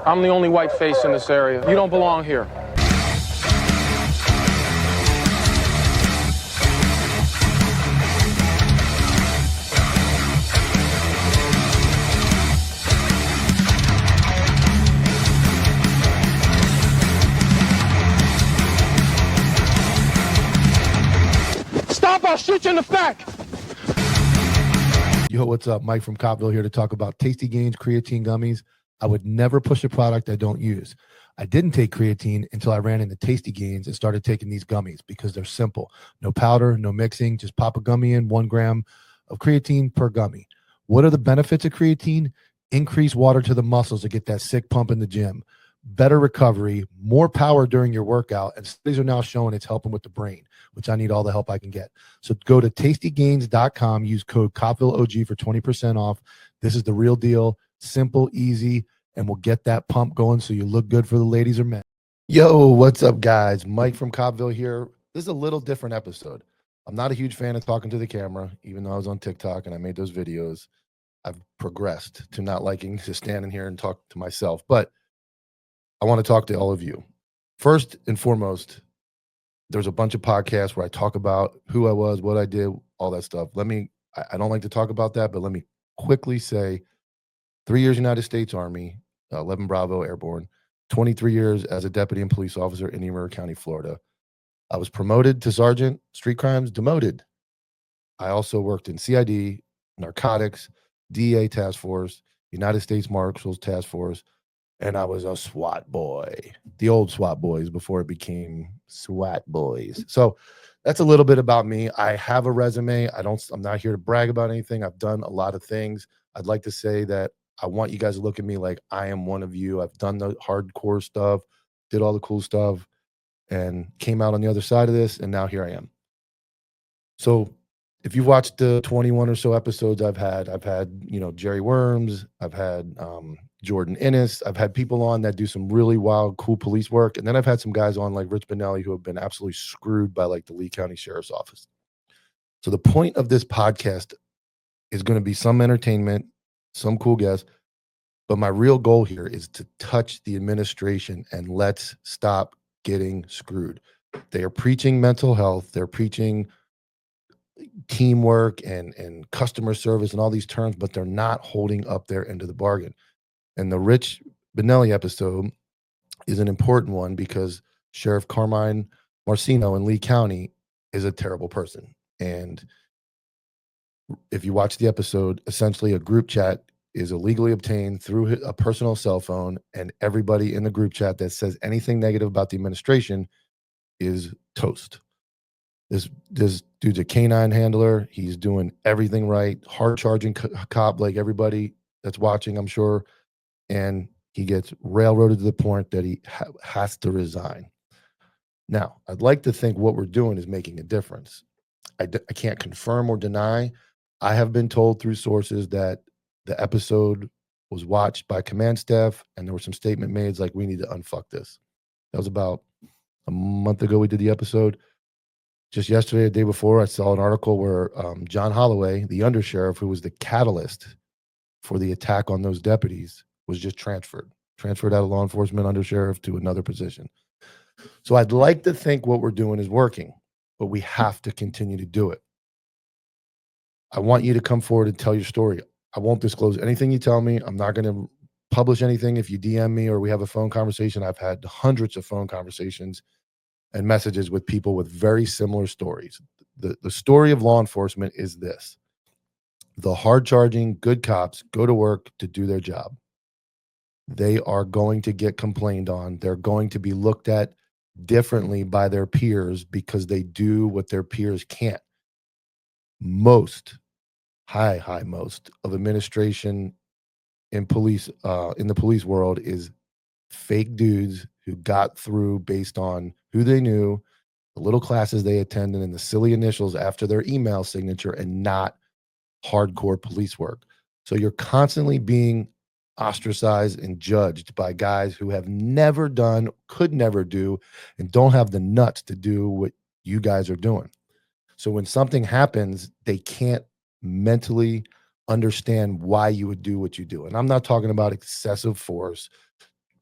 I'm the only white face in this area. You don't belong here. Stop, I'll shoot you in the back. Yo, what's up? Mike from Copville here to talk about Tasty Gains creatine gummies. I would never push a product I don't use. I didn't take creatine until I ran into Tasty Gains and started taking these gummies because they're simple. No powder, no mixing, just pop a gummy in, 1 gram of creatine per gummy. What are the benefits of creatine? Increase water to the muscles to get that sick pump in the gym. Better recovery, more power during your workout, and studies are now showing it's helping with the brain, which I need all the help I can get. So go to tastygains.com, use code COPVILLEOG for 20% off. This is the real deal, simple, easy, and we'll get that pump going so you look good for the ladies or men. Yo, what's up, guys? Mike from Copville here. This is a little different episode. I'm not a huge fan of talking to the camera, even though I was on TikTok and I made those videos. I've progressed to not liking to stand in here and talk to myself, but I want to talk to all of you. First and foremost, there's a bunch of podcasts where I talk about who I was, what I did, all that stuff. I don't like to talk about that, but let me quickly say 3 years United States Army, 11 Bravo Airborne, 23 years as a deputy and police officer in Emerald County, Florida. I was promoted to sergeant, street crimes, demoted. I also worked in CID, narcotics, DEA task force, United States Marshals task force, and I was a SWAT boy, the old SWAT boys before it became SWAT boys. So that's a little bit about me. I have a resume. I'm not here to brag about anything. I've done a lot of things. I'd like to say that I want you guys to look at me like I am one of you. I've done the hardcore stuff, did all the cool stuff, and came out on the other side of this, and now here I am. So if you've watched the 21 or so episodes I've had, Jerry Worms, I've had Jordan Innes, I've had people on that do some really wild, cool police work. And then I've had some guys on like Rich Benelli who have been absolutely screwed by like the Lee County Sheriff's Office. So the point of this podcast is going to be some entertainment, some cool guests. But my real goal here is to touch the administration and let's stop getting screwed. They are preaching mental health. They're preaching teamwork and customer service and all these terms, but they're not holding up their end of the bargain. And the Rich Benelli episode is an important one because Sheriff Carmine Marcino in Lee County is a terrible person. And if you watch the episode, essentially a group chat is illegally obtained through a personal cell phone, and everybody in the group chat that says anything negative about the administration is toast. This dude's a canine handler. He's doing everything right, hard-charging cop like everybody that's watching, I'm sure. And he gets railroaded to the point that he has to resign. Now, I'd like to think what we're doing is making a difference. I can't confirm or deny. I have been told through sources that the episode was watched by command staff, and there were some statement made like, we need to unfuck this. That was about a month ago we did the episode. Just yesterday, the day before, I saw an article where John Holloway, the undersheriff, who was the catalyst for the attack on those deputies, was just transferred out of law enforcement undersheriff to another position. So I'd like to think what we're doing is working, but we have to continue to do it. I want you to come forward and tell your story. I won't disclose anything you tell me. I'm not going to publish anything if you DM me or we have a phone conversation. I've had hundreds of phone conversations and messages with people with very similar stories. The story of law enforcement is this: the hard-charging, good cops go to work to do their job. They are going to get complained on. They're going to be looked at differently by their peers because they do what their peers can't. Most of administration in police, in the police world, is fake dudes who got through based on who they knew, the little classes they attended, and the silly initials after their email signature, and not hardcore police work. So you're constantly being ostracized and judged by guys who have never done, could never do, and don't have the nuts to do what you guys are doing. So when something happens, they can't mentally understand why you would do what you do. And I'm not talking about excessive force,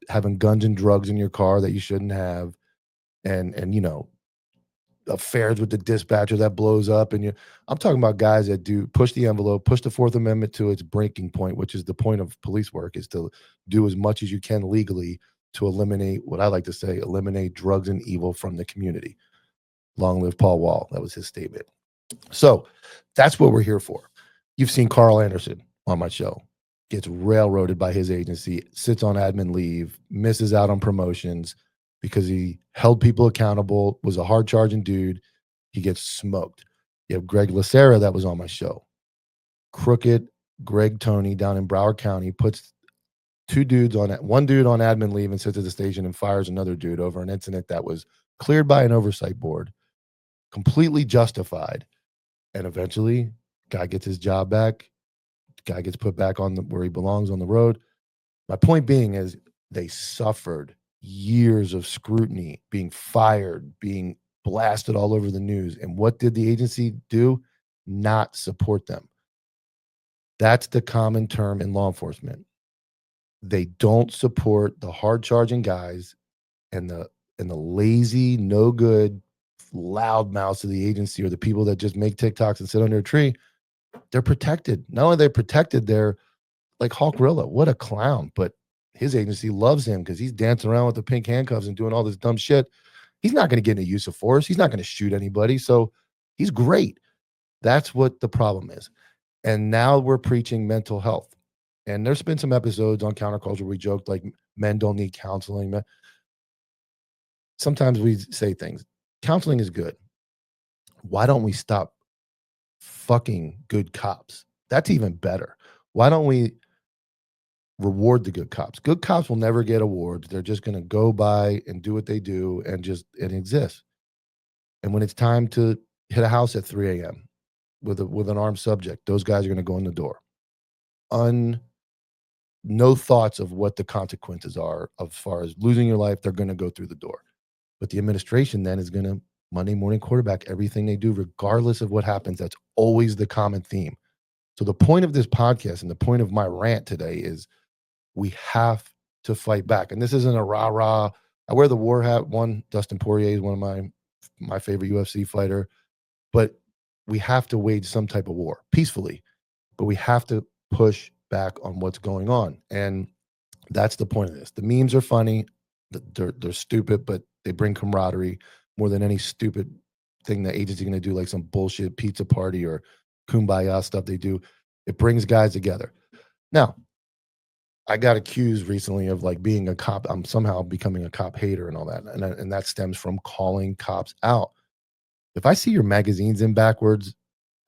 having guns and drugs in your car that you shouldn't have, and you know, affairs with the dispatcher that blows up, and I'm talking about guys that do push the envelope, push the Fourth Amendment to its breaking point, which is the point of police work, is to do as much as you can legally to eliminate, what I like to say, eliminate drugs and evil from the community. Long live Paul Wall. That was his statement. So that's what we're here for. You've seen Carl Anderson on my show. Gets railroaded by his agency, sits on admin leave, misses out on promotions because he held people accountable, was a hard charging dude. He gets smoked. You have Greg Lacera that was on my show. Crooked Greg Tony down in Broward County puts one dude on admin leave and sits at the station and fires another dude over an incident that was cleared by an oversight board, completely justified. And eventually, guy gets his job back. Guy gets put back on where he belongs on the road. My point being is they suffered years of scrutiny, being fired, being blasted all over the news. And what did the agency do? Not support them. That's the common term in law enforcement. They don't support the hard charging guys and the lazy, no good, loud mouths of the agency, or the people that just make TikToks and sit under a tree. They're protected. Not only are they protected, they're like Hawk Rilla. What a clown. But his agency loves him because he's dancing around with the pink handcuffs and doing all this dumb shit. He's not going to get into use of force. He's not going to shoot anybody. So he's great. That's what the problem is. And now we're preaching mental health. And there's been some episodes on Counterculture where we joked like men don't need counseling. Sometimes we say things. Counseling is good. Why don't we stop fucking good cops? That's even better. Why don't we reward the good cops? Good cops will never get awards. They're just going to go by and do what they do and exist. And when it's time to hit a house at 3 a.m. with an armed subject, those guys are going to go in the door. No thoughts of what the consequences are as far as losing your life. They're going to go through the door. But the administration then is going to Monday morning quarterback everything they do, regardless of what happens. That's always the common theme. So the point of this podcast and the point of my rant today is we have to fight back. And this isn't a rah-rah. I wear the war hat. Dustin Poirier is one of my favorite UFC fighter. But we have to wage some type of war peacefully. But we have to push back on what's going on. And that's the point of this. The memes are funny. They're stupid, but they bring camaraderie more than any stupid thing the agency going to do, like some bullshit pizza party or kumbaya stuff they do. It brings guys together. Now, I got accused recently of like being a cop. I'm somehow becoming a cop hater and all that. And that stems from calling cops out. If I see your magazines in backwards,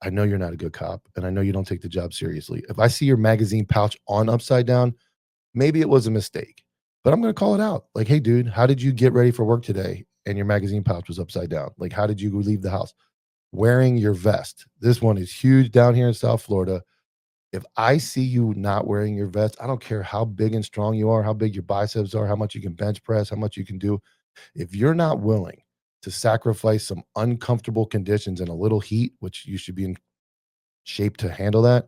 I know you're not a good cop, and I know you don't take the job seriously. If I see your magazine pouch on upside down, maybe it was a mistake, but I'm going to call it out. Like, hey, dude, how did you get ready for work today and your magazine pouch was upside down? Like, how did you leave the house? Wearing your vest. This one is huge down here in South Florida. If I see you not wearing your vest, I don't care how big and strong you are, how big your biceps are, how much you can bench press, how much you can do. If you're not willing to sacrifice some uncomfortable conditions and a little heat, which you should be in shape to handle that,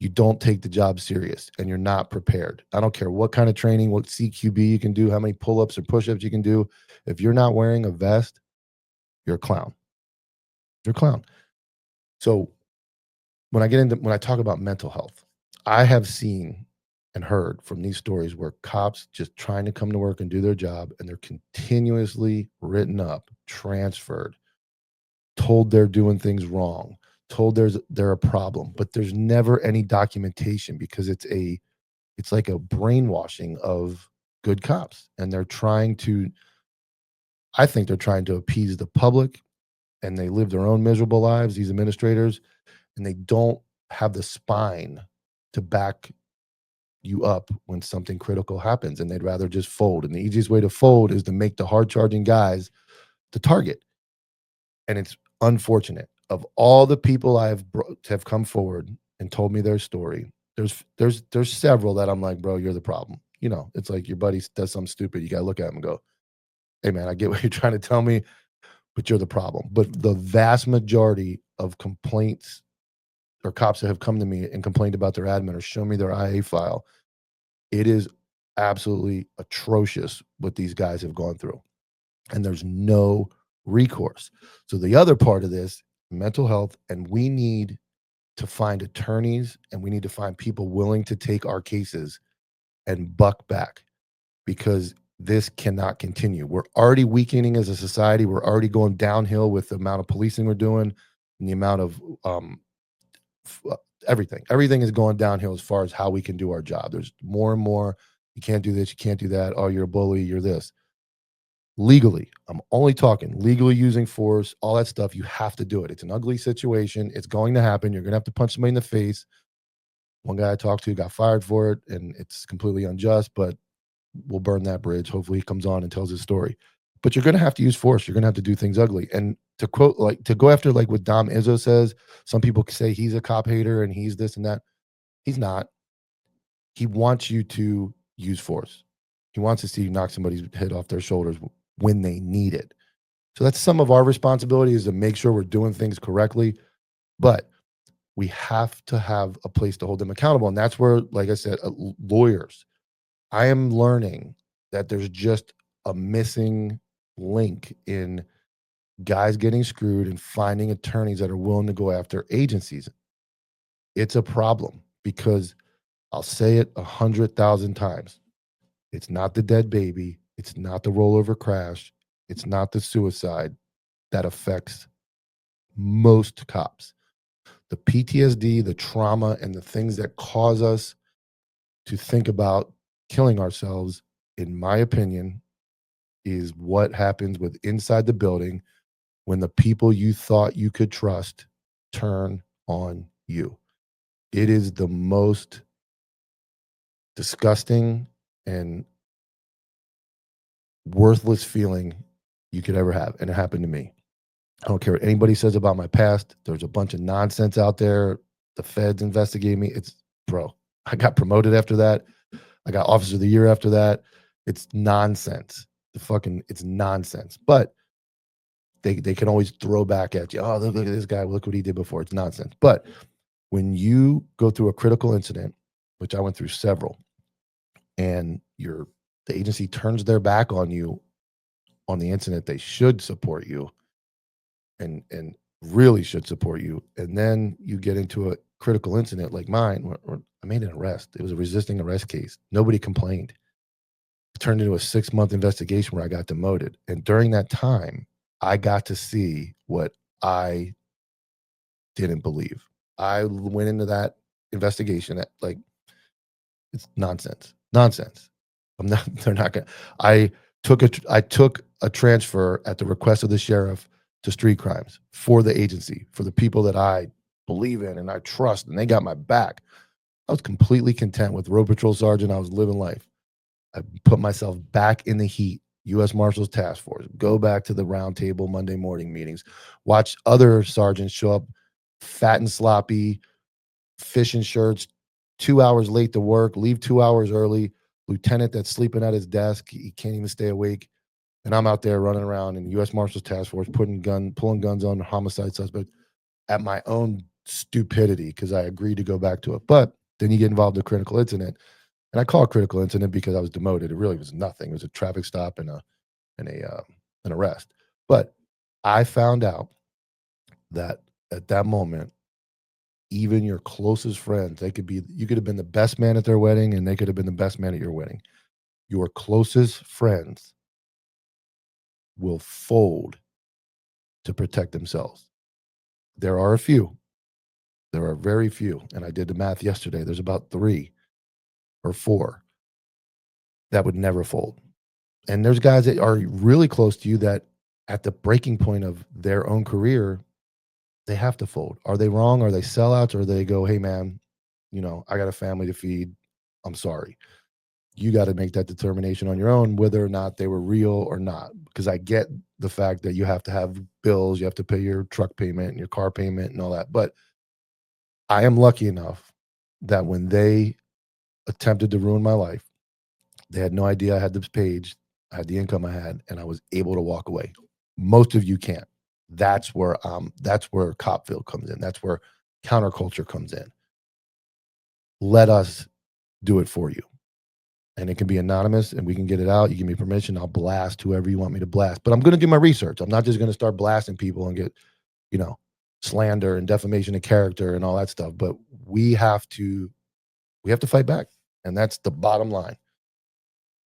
you don't take the job serious and you're not prepared. I don't care what kind of training, what CQB you can do, how many pull-ups or push-ups you can do. If you're not wearing a vest, you're a clown. You're a clown. So when I talk about mental health, I have seen and heard from these stories where cops just trying to come to work and do their job, and they're continuously written up, transferred, told they're doing things wrong, told they're a problem, but there's never any documentation because it's like a brainwashing of good cops, and I think they're trying to appease the public, and they live their own miserable lives, these administrators, and they don't have the spine to back you up when something critical happens, and they'd rather just fold. And the easiest way to fold is to make the hard charging guys the target. And it's unfortunate. Of all the people have come forward and told me their story, there's several that I'm like, bro, you're the problem. You know, it's like your buddy does something stupid. You got to look at him and go, hey, man, I get what you're trying to tell me, but you're the problem. But the vast majority of complaints or cops that have come to me and complained about their admin or show me their IA file, it is absolutely atrocious what these guys have gone through. And there's no recourse. So the other part of this, mental health, and we need to find attorneys and we need to find people willing to take our cases and buck back, because this cannot continue. We're already weakening as a society. We're already going downhill with the amount of policing we're doing and the amount of everything. Everything is going downhill as far as how we can do our job. There's more and more. You can't do this. You can't do that. Oh, you're a bully. You're this. Legally, I'm only talking legally using force, all that stuff. You have to do it. It's an ugly situation. It's going to happen. You're going to have to punch somebody in the face. One guy I talked to got fired for it, and it's completely unjust, but we'll burn that bridge. Hopefully he comes on and tells his story. But you're going to have to use force. You're going to have to do things ugly. And to quote, like, to go after, like what Dom Izzo says, some people say he's a cop hater and he's this and that. He's not. He wants you to use force. He wants to see you knock somebody's head off their shoulders when they need it. So that's some of our responsibility, is to make sure we're doing things correctly. But we have to have a place to hold them accountable. And that's where, like I said, lawyers, I am learning that there's just a missing link in guys getting screwed and finding attorneys that are willing to go after agencies. It's a problem, because I'll say it 100,000 times. It's not the dead baby. It's not the rollover crash. It's not the suicide that affects most cops. The PTSD, the trauma, and the things that cause us to think about killing ourselves, in my opinion, is what happens with inside the building when the people you thought you could trust turn on you. It is the most disgusting and worthless feeling you could ever have. And it happened to me. I don't care what anybody says about my past. There's a bunch of nonsense out there. The feds investigate me. I got promoted after that. I got Officer of the Year after that. It's nonsense. It's nonsense. But they can always throw back at you. Oh, look at this guy. Look what he did before. It's nonsense. But when you go through a critical incident, which I went through several, and the agency turns their back on you on the incident, they should support you and really should support you. And then you get into a critical incident like mine, where I made an arrest. It was a resisting arrest case. Nobody complained. It turned into a 6-month investigation where I got demoted. And during that time, I got to see what I didn't believe. I went into that investigation at, like, it's nonsense. They're not going to. I took a transfer at the request of the sheriff to street crimes for the agency, for the people that I believe in and I trust, and they got my back. I was completely content with road patrol sergeant. I was living life. I put myself back in the heat. U.S. Marshals Task Force, go back to the round table Monday morning meetings, watch other sergeants show up fat and sloppy, fishing shirts, 2 hours late to work, leave 2 hours early, lieutenant that's sleeping at his desk, he can't even stay awake. And I'm out there running around in the U.S. Marshals Task Force, pulling guns on homicide suspects at my own stupidity, because I agreed to go back to it. But then you get involved in a critical incident. And I call it critical incident because I was demoted. It really was nothing. It was a traffic stop and an arrest. But I found out that at that moment, even your closest friends, you could have been the best man at their wedding and they could have been the best man at your wedding. Your closest friends will fold to protect themselves. There are a few. There are very few. And I did the math yesterday. There's about 3 or 4 that would never fold. And there's guys that are really close to you that at the breaking point of their own career, they have to fold. Are they wrong? Are they sellouts? Or they go, hey, man, I got a family to feed. I'm sorry. You got to make that determination on your own, whether or not they were real or not. Because I get the fact that you have to have bills, you have to pay your truck payment and your car payment and all that. But I am lucky enough that when they attempted to ruin my life, they had no idea I had this page, I had the income I had, and I was able to walk away. Most of you can't. That's where Copville comes in. That's where counterculture comes in. Let us do it for you. and it can be anonymous and we can get it out. You give me permission, I'll blast whoever you want me to blast. But I'm going to do my research. I'm not just going to start blasting people and get, slander and defamation of character and all that stuff. But we have to fight back. And that's the bottom line.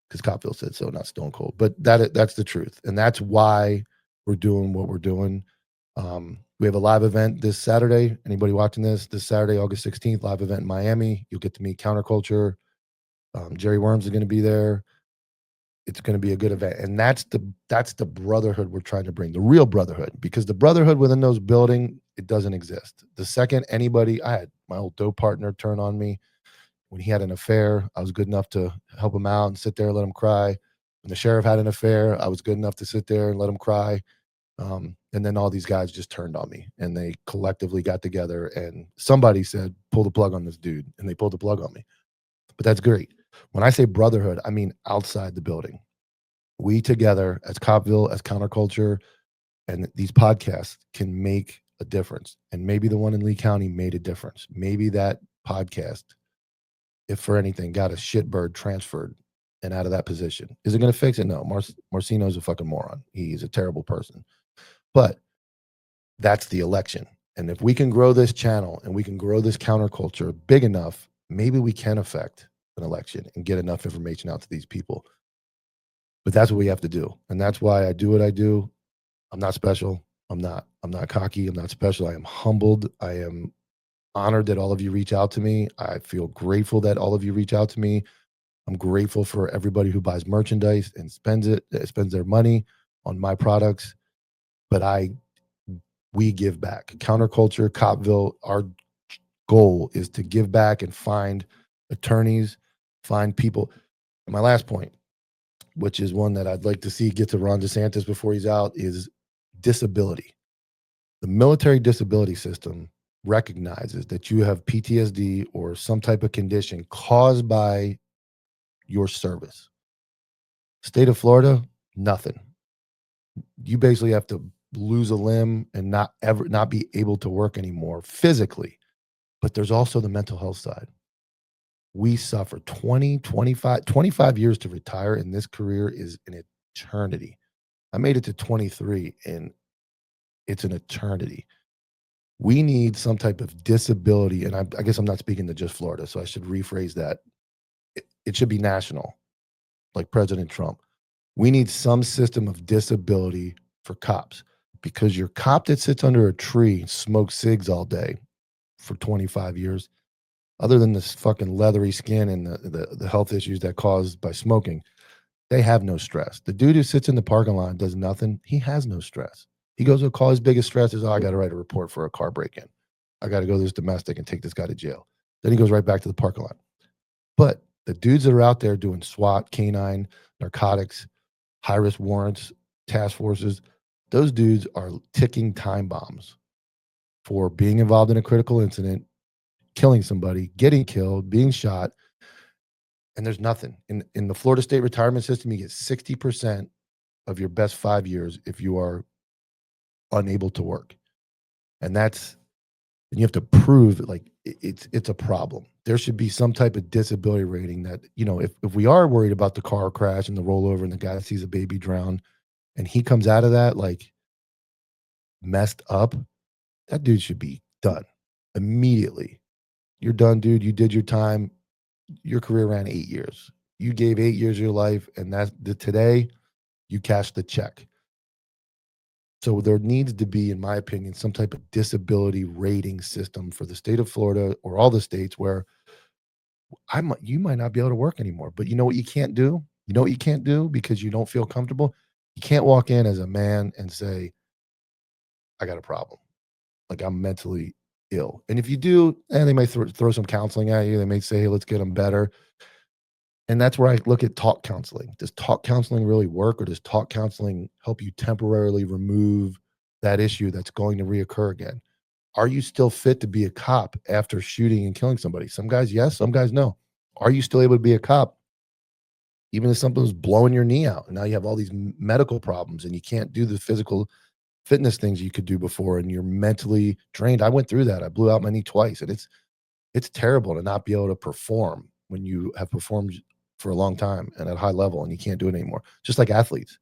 Because Copville said so, not Stone Cold. But that's the truth. And that's why we're doing what we're doing. We have a live event this Saturday. Anybody watching this Saturday, August 16th, live event in Miami. You'll get to meet Counterculture. Jerry Worms is going to be there. It's going to be a good event. And that's the brotherhood we're trying to bring, the real brotherhood, because the brotherhood within those buildings, it doesn't exist. The second I had my old dope partner turn on me when he had an affair. I was good enough to help him out and sit there and let him cry. When the sheriff had an affair, I was good enough to sit there and let him cry. And then all these guys just turned on me, and they collectively got together, and somebody said, pull the plug on this dude. And they pulled the plug on me. But that's great. When I say brotherhood, I mean outside the building. We together as Copville, as Counterculture, and these podcasts can make a difference. And maybe the one in Lee County made a difference. Maybe that podcast, if for anything, got a shitbird transferred and out of that position. Is it going to fix it? No. Marcino's a fucking moron. He's a terrible person. But that's the election. And if we can grow this channel and we can grow this Counterculture big enough, maybe we can affect an election and get enough information out to these people. But that's what we have to do. And that's why I do what I do. I'm not special. I'm not cocky. I'm not special. I am humbled. I am honored that all of you reach out to me. I feel grateful that all of you reach out to me. I'm grateful for everybody who buys merchandise and spends their money on my products. But we give back. Counterculture, Copville, our goal is to give back and find attorneys, find people. And my last point, which is one that I'd like to see get to Ron DeSantis before he's out, is disability. The military disability system recognizes that you have PTSD or some type of condition caused by your service. State of Florida, nothing. You basically have to lose a limb and not be able to work anymore physically. But there's also the mental health side. We suffer 25 years to retire, and this career is an eternity. I made it to 23, and it's an eternity. We need some type of disability, and I guess I'm not speaking to just Florida, so I should rephrase that. It should be national, like President Trump. We need some system of disability for cops, because your cop that sits under a tree and smokes cigs all day for 25 years, other than this fucking leathery skin and the health issues that caused by smoking, they have no stress. The dude who sits in the parking lot and does nothing, he has no stress. He goes to call, his biggest stress is, I got to write a report for a car break-in. I got to go to this domestic and take this guy to jail. Then he goes right back to the parking lot. But the dudes that are out there doing SWAT, canine, narcotics, high-risk warrants, task forces, those dudes are ticking time bombs for being involved in a critical incident, killing somebody, getting killed, being shot, and there's nothing. In the Florida State retirement system, you get 60% of your best 5 years if you are unable to work. And you have to prove it's a problem. There should be some type of disability rating that, if we are worried about the car crash and the rollover and the guy sees a baby drown and he comes out of that messed up, that dude should be done immediately. You're done, dude. You did your time. Your career ran 8 years. You gave 8 years of your life, and today you cashed the check. So there needs to be, in my opinion, some type of disability rating system for the state of Florida or all the states where you might not be able to work anymore. But you know what you can't do? You know what you can't do because you don't feel comfortable? You can't walk in as a man and say, I got a problem. Like, I'm mentally ill. And if you do, they may throw some counseling at you. They may say, hey, let's get them better. And that's where I look at talk counseling. Does talk counseling really work, or does talk counseling help you temporarily remove that issue that's going to reoccur again? Are you still fit to be a cop after shooting and killing somebody? Some guys, yes. Some guys, no. Are you still able to be a cop even if something's blowing your knee out? And now you have all these medical problems and you can't do the physical fitness things you could do before, and you're mentally drained. I went through that. I blew out my knee twice, and it's terrible to not be able to perform when you have performed for a long time and at a high level, and you can't do it anymore. Just like athletes.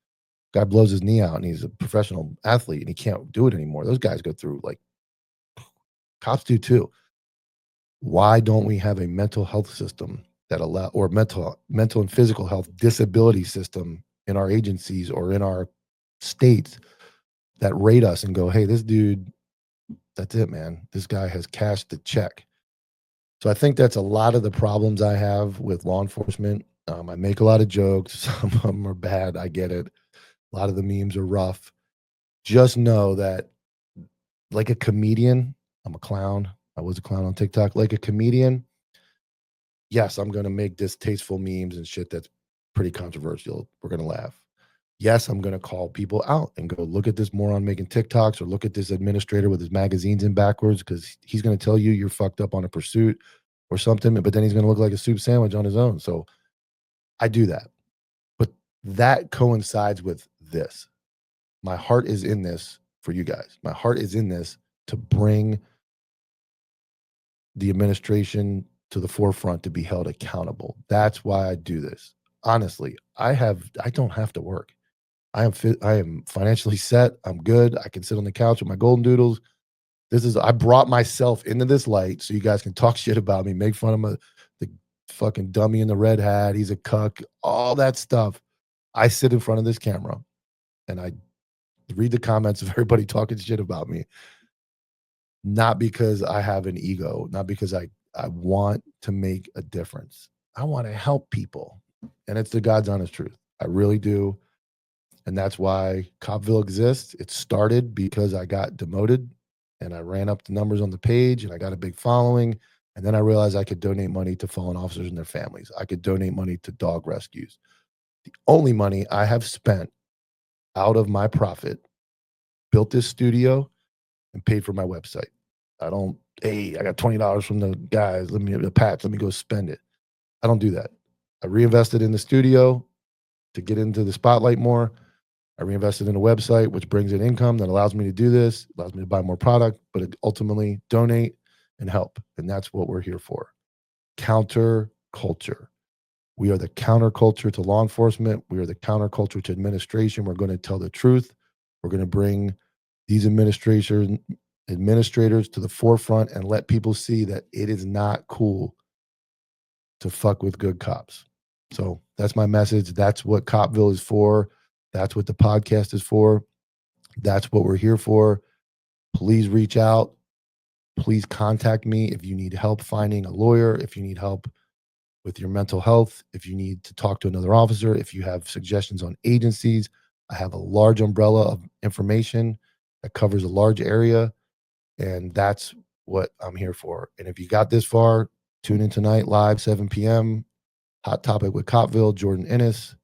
Guy blows his knee out and he's a professional athlete and he can't do it anymore. Those guys go through, like, cops do too. Why don't we have a mental health system that or mental and physical health disability system in our agencies or in our states that rate us and go, hey, this dude, that's it, man. This guy has cashed the check. So I think that's a lot of the problems I have with law enforcement. I make a lot of jokes. Some of them are bad. I get it. A lot of the memes are rough. Just know that, like a comedian, I'm a clown. I was a clown on TikTok. Like a comedian, yes, I'm going to make distasteful memes and shit that's pretty controversial. We're going to laugh. Yes, I'm going to call people out and go, look at this moron making TikToks, or look at this administrator with his magazines in backwards, because he's going to tell you you're fucked up on a pursuit or something, but then he's going to look like a soup sandwich on his own. So I do that. But that coincides with this. My heart is in this for you guys. My heart is in this to bring the administration to the forefront to be held accountable. That's why I do this. Honestly, I don't have to work. I am financially set. I'm good. I can sit on the couch with my golden doodles. I brought myself into this light so you guys can talk shit about me, make fun of the fucking dummy in the red hat. He's a cuck, all that stuff. I sit in front of this camera and I read the comments of everybody talking shit about me. Not because I have an ego, not because I want to make a difference. I want to help people. And it's the God's honest truth. I really do. And that's why Copville exists. It started because I got demoted and I ran up the numbers on the page and I got a big following. And then I realized I could donate money to fallen officers and their families. I could donate money to dog rescues. The only money I have spent out of my profit, built this studio and paid for my website. I got $20 from the guys. Let me go spend it. I don't do that. I reinvested in the studio to get into the spotlight more. I reinvested in a website, which brings in income that allows me to do this, allows me to buy more product, but ultimately donate and help. And that's what we're here for. Counter culture. We are the counterculture to law enforcement. We are the counterculture to administration. We're going to tell the truth. We're going to bring these administrators to the forefront and let people see that it is not cool to fuck with good cops. So that's my message. That's what Copville is for. That's what the podcast is for. That's what we're here for. Please reach out. Please contact me if you need help finding a lawyer, if you need help with your mental health, if you need to talk to another officer, if you have suggestions on agencies. I have a large umbrella of information that covers a large area, and that's what I'm here for. And if you got this far, tune in tonight live, 7 p.m. Hot Topic with Copville, Jordan Ennis.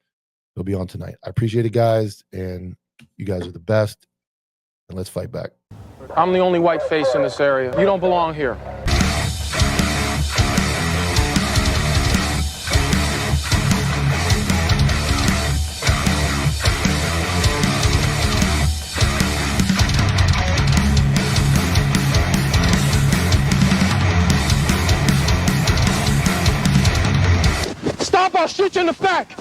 He'll be on tonight. I appreciate it, guys, and you guys are the best, and let's fight back. I'm the only white face in this area. You don't belong here. Stop, I'll shoot you in the back.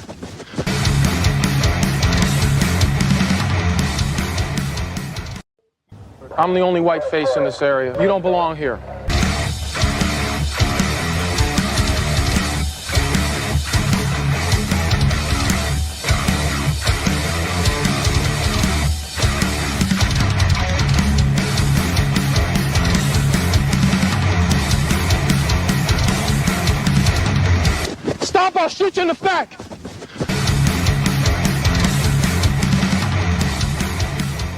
I'm the only white face in this area. You don't belong here. Stop, I'll shoot you in the back.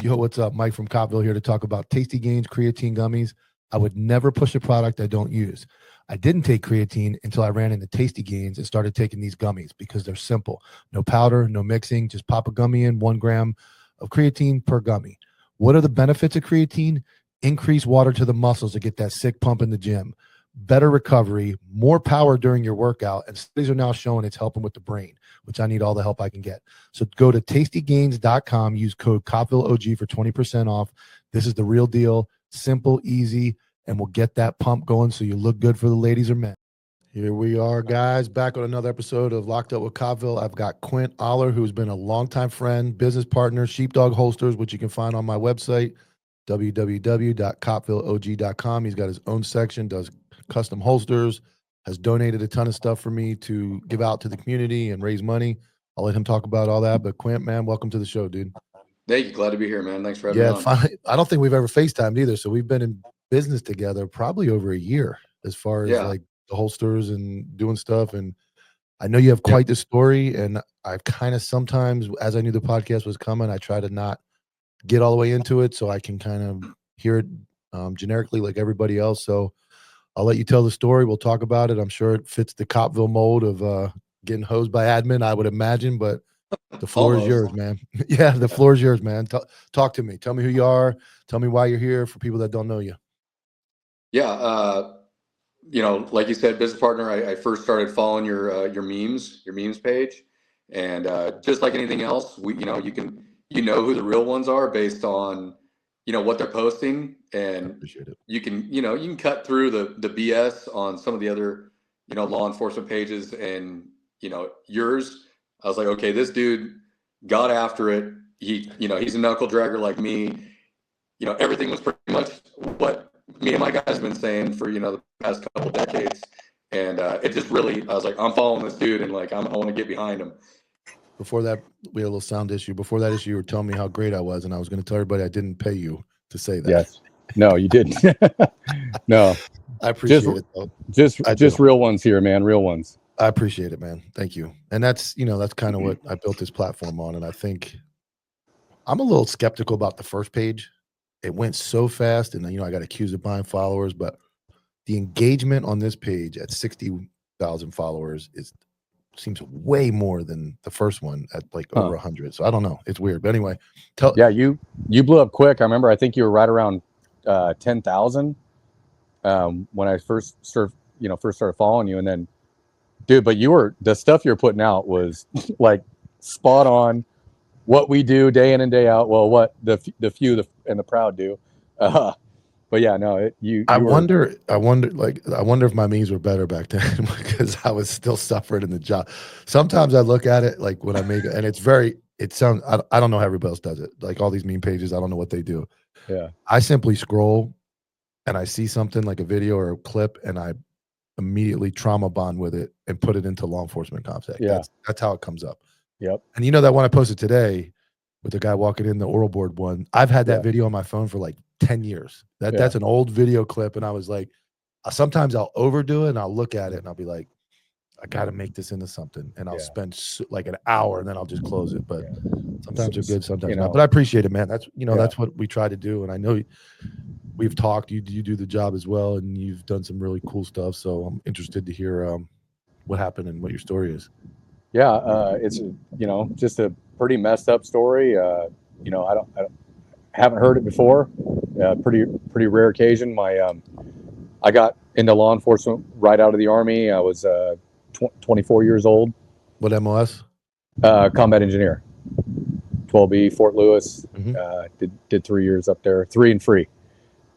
Yo, what's up? Mike from Copville here to talk about Tasty Gains creatine gummies. I would never push a product I don't use. I didn't take creatine until I ran into Tasty Gains and started taking these gummies because they're simple. No powder, no mixing, just pop a gummy in, 1 gram of creatine per gummy. What are the benefits of creatine? Increase water to the muscles to get that sick pump in the gym. Better recovery, more power during your workout, and studies are now showing it's helping with the brain, which I need all the help I can get. So go to tastygains.com, use code COPVILLEOG for 20% off. This is the real deal, simple, easy, and we'll get that pump going so you look good for the ladies or men. Here we are, guys, back on another episode of Locked Up with Copville. I've got Quint Oller, who's been a longtime friend, business partner, Sheepdog Holsters, which you can find on my website, www.copvilleog.com. He's got his own section, does custom holsters, has donated a ton of stuff for me to give out to the community and raise money. I'll let him talk about all that. But Quint, man, welcome to the show, dude. Thank you. Glad to be here, man. Thanks for having me on. Fine. I don't think we've ever FaceTimed either. So we've been in business together probably over a year as far as like the holsters and doing stuff. And I know you have quite the story. And I've kind of sometimes, as I knew the podcast was coming, I try to not get all the way into it so I can kind of hear it generically like everybody else. So I'll let you tell the story. We'll talk about it. I'm sure it fits the Copville mold of getting hosed by admin, I would imagine, but the floor is yours, man. Yeah, the floor is yours, man. Talk to me. Tell me who you are. Tell me why you're here for people that don't know you. Yeah, like you said, business partner. I first started following your memes page, and just like anything else, you know who the real ones are based on what they're posting, and you can cut through the BS on some of the other law enforcement pages, and yours. I was like, okay, this dude got after it. He's a knuckle dragger like me. Everything was pretty much what me and my guys been saying for the past couple decades, and it just really, I was like, I'm following this dude, and like I want to get behind him. Before that, we had a little sound issue. Before that issue, you were telling me how great I was, and I was going to tell everybody I didn't pay you to say that. Yes, no, you didn't. No, I appreciate it. Though. Just real ones here, man. Real ones. I appreciate it, man. Thank you. And that's that's kind of what I built this platform on. And I think I'm a little skeptical about the first page. It went so fast, and I got accused of buying followers, but the engagement on this page at 60,000 followers seems way more than the first one at like over 100. So I don't know. It's weird. But anyway, you blew up quick. I remember, I think you were right around 10,000 when I first started following you, and then dude, but the stuff you're putting out was like spot on what we do day in and day out. Well, what the few and the proud do. But yeah, no, I wonder if my memes were better back then because I was still suffering in the job. Sometimes I look at it like when I make it, and I don't know how everybody else does it. Like all these meme pages, I don't know what they do. Yeah. I simply scroll and I see something like a video or a clip, and I immediately trauma bond with it and put it into law enforcement context. Yeah. That's how it comes up. Yep. And that one I posted today with the guy walking in, the oral board one, I've had that video on my phone for like 10 years. That's an old video clip. And I was like, sometimes I'll overdo it and I'll look at it and I'll be like, I got to make this into something. And I'll spend like an hour and then I'll just close it. But sometimes they're good, sometimes not. But I appreciate it, man. That's, that's what we try to do. And I know we've talked, you do the job as well. And you've done some really cool stuff. So I'm interested to hear what happened and what your story is. Yeah. It's, just a pretty messed up story. I haven't heard it before. Pretty rare occasion. I got into law enforcement right out of the Army. I was 24 years old. What MOS? Combat engineer. 12B, Fort Lewis. Mm-hmm. Did 3 years up there, 3 and free.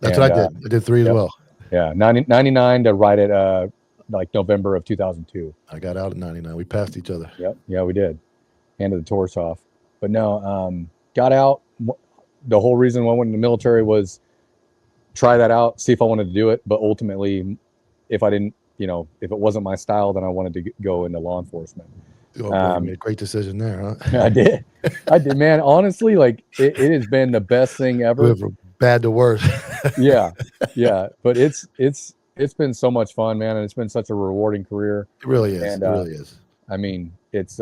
That's what I did. I did 3 as well. Yeah, 99 to right at like November of 2002. I got out at 99. We passed each other. Yep. Yeah, we did. Handed the torch off. But no, got out. The whole reason I went in the military was try that out, see if I wanted to do it. But ultimately, if I didn't, if it wasn't my style, then I wanted to go into law enforcement. You made a great decision there, huh? I did, man. Honestly, like it has been the best thing ever. Bad to worse. Yeah. But it's been so much fun, man, and it's been such a rewarding career. It really is. And, it really is. I mean, it's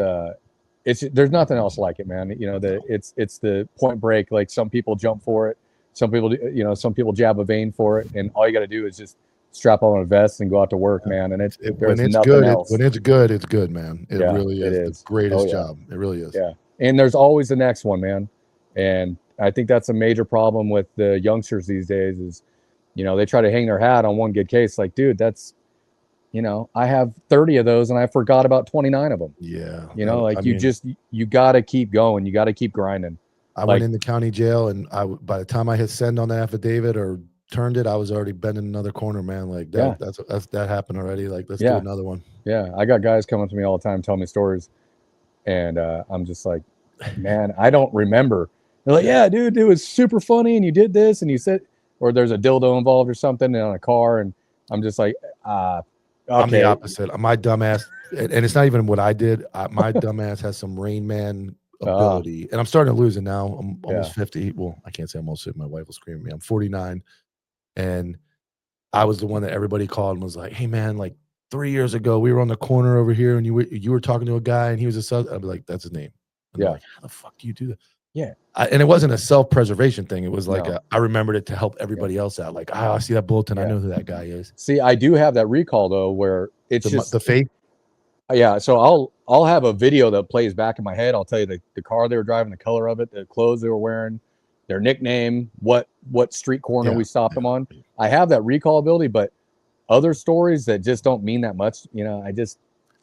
there's nothing else like it, man. It's the point break. Like some people jump for it, some people jab a vein for it, and all you got to do is just strap on a vest and go out to work, man. And there's nothing good, else. When it's good, it's good, man. It really is. It is the greatest job. It really is. Yeah, and there's always the next one, man. And I think that's a major problem with the youngsters these days is, they try to hang their hat on one good case. Like, dude, that's, I have 30 of those and I forgot about 29 of them. Yeah. You got to keep going. You got to keep grinding. I went into county jail and by the time I hit send on the affidavit or turned it, I was already bending another corner, man. Like that happened already. Like, let's do another one. Yeah, I got guys coming to me all the time telling me stories, and I'm just like, man, I don't remember. They're like, yeah, dude, it was super funny, and you did this, and you said, or there's a dildo involved or something on a car, and I'm just like, okay. I'm the opposite. My dumbass, and it's not even what I did. My dumbass has some Rain Man ability, and I'm starting to lose it now. I'm almost 50. Well, I can't say I'm almost 50. My wife will scream at me. I'm 49, and I was the one that everybody called and was like, "Hey, man, like 3 years ago, we were on the corner over here, and you were talking to a guy, and he was a sub." I'd be like, "That's his name." And they're like, "How the fuck do you do that?" Yeah. And it wasn't a self-preservation thing. It was like I remembered it to help everybody else out. Like, I see that bulletin. I know who that guy is. See, I do have that recall though, where it's just the fake. Yeah, so I'll have a video that plays back in my head. I'll tell you the car they were driving, the color of it, the clothes they were wearing, their nickname, what street corner we stopped them on. I have that recall ability, but other stories that just don't mean that much,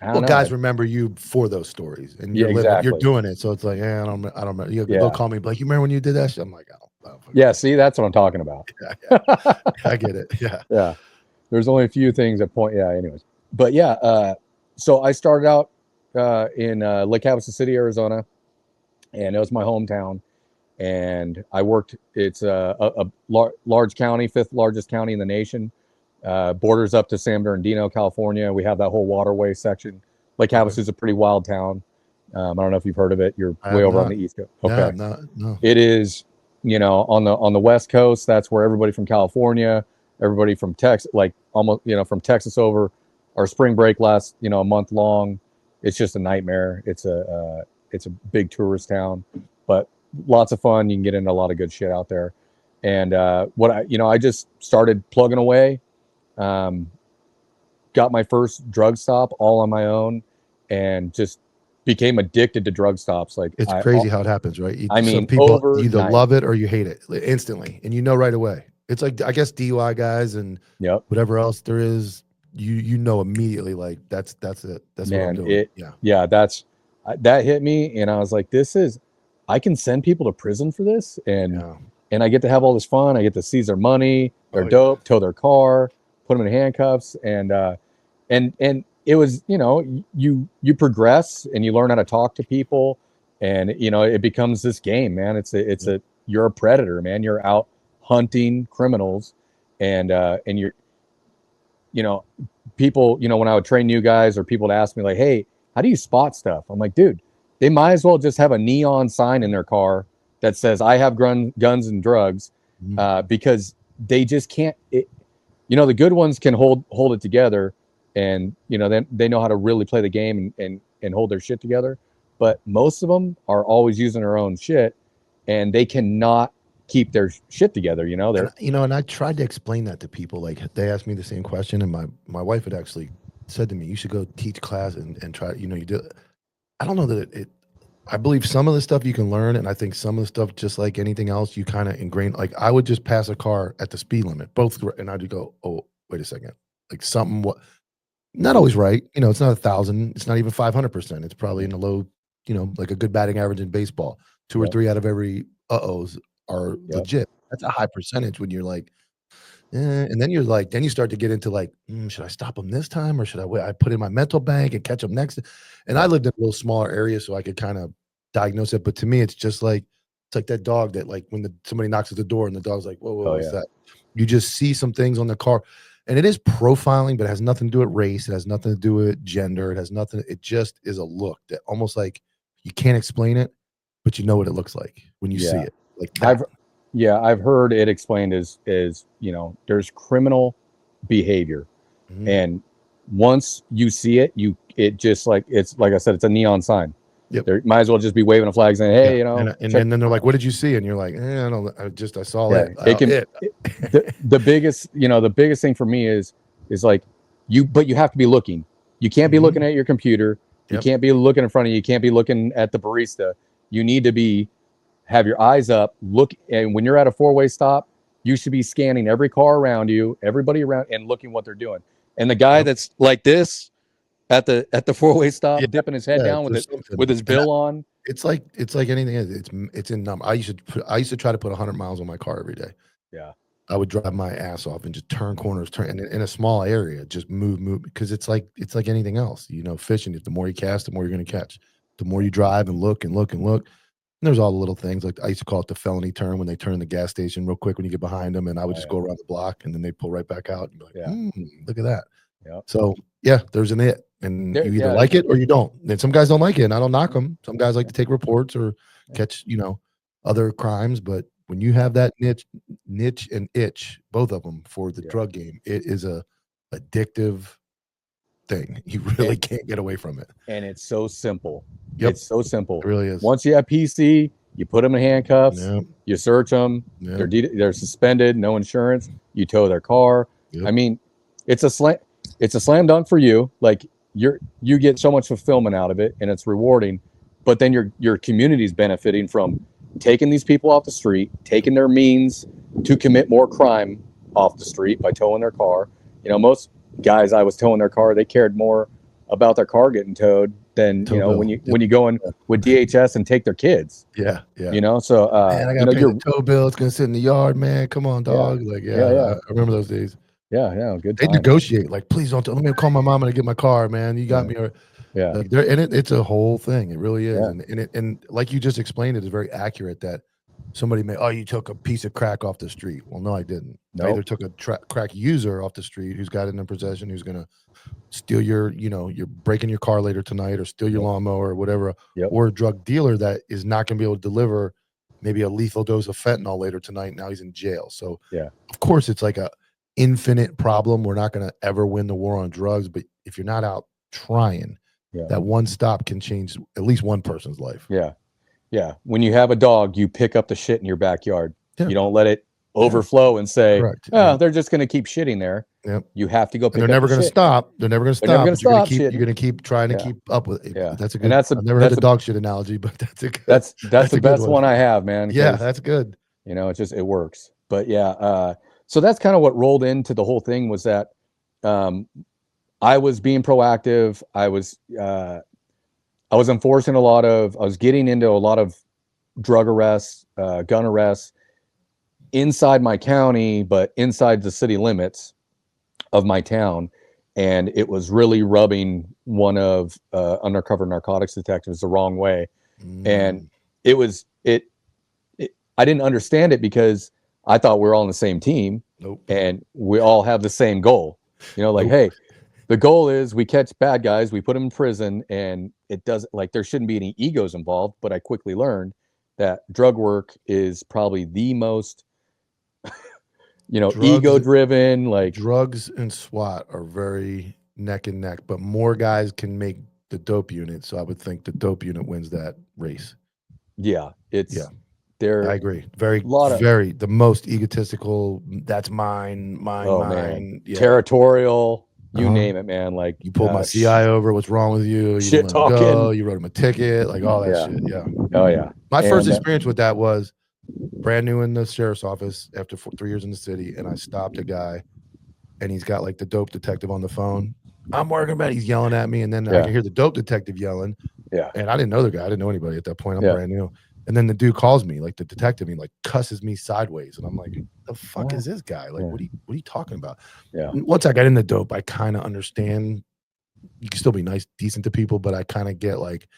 I don't know. Guys remember you for those stories, and you're doing it, so it's like, I don't remember. They'll call me like, you remember when you did that shit? I'm like, oh yeah. See, that's what I'm talking about. I get it. Yeah. There's only a few things that point. Yeah. Anyways, but so I started out in Lake Havasu City, Arizona, and it was my hometown. And I worked. It's a large county, 5th largest county in the nation. Borders up to San Bernardino, California. We have that whole waterway section. Lake Havasu is a pretty wild town. I don't know if you've heard of it. You're way over on the East Coast. Okay, no. It is, on the West Coast. That's where everybody from California, everybody from Texas, like almost, from Texas over. Our spring break lasts, a month long. It's just a nightmare. It's a big tourist town, but lots of fun. You can get into a lot of good shit out there. And I just started plugging away. Got my first drug stop all on my own, and just became addicted to drug stops. Like, it's crazy how it happens, right? Some people either love it or you hate it instantly, and right away. It's like, I guess, DUI guys and whatever else there is. You know immediately, like that's it. That's what I'm doing. That hit me, and I was like, I can send people to prison for this, and I get to have all this fun. I get to seize their money, their dope, tow their car, put them in handcuffs, and it was, you progress and you learn how to talk to people, and it becomes this game, man. You're a predator, man. You're out hunting criminals, and you're, people, when I would train new guys, or people would ask me like, hey, how do you spot stuff? I'm like, dude, they might as well just have a neon sign in their car that says, I have guns and drugs, because they just can't, the good ones can hold it together, and, they know how to really play the game and hold their shit together. But most of them are always using their own shit, and they cannot keep their shit together. And I tried to explain that to people. Like, they asked me the same question, and my wife had actually said to me, you should go teach class and try, you do. I don't know that I believe some of the stuff you can learn, and I think some of the stuff, just like anything else, you kind of ingrain. Like, I would just pass a car at the speed limit, and I'd go, oh, wait a second, like something not always right. It's not 1,000, it's not even 500%. It's probably in the low, like a good batting average in baseball. 2 or 3 out of every ohs are legit. That's a high percentage when you're like, and then you start to get into like, should I stop them this time, or should I wait? I put in my mental bank and catch them next. And I lived in a little smaller area, so I could kind of diagnose it. But to me, it's just like, it's like that dog that, like, when somebody knocks at the door and the dog's like, whoa, what's that? You just see some things on the car, and it is profiling, but it has nothing to do with race. It has nothing to do with gender. It just is a look that almost like you can't explain it, but you know what it looks like when you see it. Like that. I've heard it explained as there's criminal behavior, and once you see it, it just like, it's like I said, it's a neon sign. They might as well just be waving a flag saying, hey, and then they're like, what did you see? And you're like, I don't know, I saw it. The biggest thing for me is like, but you have to be looking. You can't be looking at your computer. You can't be looking in front of you. You can't be looking at the barista. You need to have your eyes up, look, and when you're at a 4-way stop, you should be scanning every car around you, everybody around, and looking what they're doing. And the guy that's like this at the 4-way stop, dipping his head down with his bill on. It's like anything. It's in number. I used to try to put 100 miles on my car every day. Yeah. I would drive my ass off and just turn corners, turn in a small area, just move because it's like anything else. You know, fishing. The more you cast, the more you're going to catch. The more you drive and look and look and look. And there's all the little things like I used to call it the felony turn when they turn the gas station real quick when you get behind them, and I would just go around the block and then they pull right back out and be like, look at that. Yeah. So yeah, there's an it, and you either like it or you don't. And some guys don't like it, and I don't knock them. Some guys like to take reports or catch, other crimes, but when you have that niche and itch, both of them for the drug game, it is a addictive thing. You really can't get away from it. And it's so simple. Yep. It's so simple. It really is. Once you have PC, you put them in handcuffs, you search them, they're suspended, no insurance, you tow their car. I mean, it's a slam dunk for you. Like you get so much fulfillment out of it and it's rewarding, but then your community's benefiting from taking these people off the street, taking their means to commit more crime off the street by towing their car. Most guys I was towing their car, they cared more about their car getting towed than when you go in with DHS and take their kids. Yeah. So man, I gotta pay the tow bill. It's gonna sit in the yard, man. Come on, dog. I remember those days. Yeah, good. They negotiate. Like, please don't. Let me call my mom and get my car, man. You got me. And it's a whole thing. It really is. And like you just explained, it is very accurate that somebody you took a piece of crack off the street. Well, no, I didn't. Nope. I either took a crack user off the street who's got it in possession, who's gonna steal you're breaking your car later tonight or steal your lawnmower or whatever, or a drug dealer that is not gonna be able to deliver maybe a lethal dose of fentanyl later tonight. Now he's in jail. So of course it's like a infinite problem. We're not gonna ever win the war on drugs, but if you're not out trying, that one stop can change at least one person's life. Yeah. When you have a dog, you pick up the shit in your backyard. You don't let it overflow and say, they're just going to keep shitting there. You have to go pick up. They're never going to stop. They're never going to stop. You're going to keep trying to keep up with it. That's a good. And I've never had a dog shit analogy, but that's a good. That's the best one I have, man. Yeah, that's good. It works. But so that's kind of what rolled into the whole thing was that I was being proactive. I was enforcing I was getting into a lot of drug arrests, gun arrests inside my county, but inside the city limits of my town. And it was really rubbing one of undercover narcotics detectives the wrong way. And I didn't understand it because I thought we were all on the same team. And we all have the same goal. Hey, the goal is we catch bad guys, we put them in prison, and it doesn't there shouldn't be any egos involved. But I quickly learned that drug work is probably the most, ego driven. Like drugs and SWAT are very neck and neck, but more guys can make the dope unit. So I would think the dope unit wins that race. I agree. The most egotistical. That's mine. Man. Territorial. You name it, man. Like you pulled my CI over. What's wrong with you? You shit talking. You wrote him a ticket. Like all that shit. Yeah. Oh yeah. My first experience with that was brand new in the sheriff's office after 3 years in the city, and I stopped a guy, and he's got like the dope detective on the phone. I'm working about. He's yelling at me, and then I can hear the dope detective yelling. Yeah. And I didn't know the guy. I didn't know anybody at that point. I'm brand new. And then the dude calls me, like the detective, he like cusses me sideways, and I'm like, "The fuck is this guy? Like, what are you talking about?" And once I got in the dope, I kind of understand. You can still be nice, decent to people, but I kind of get like,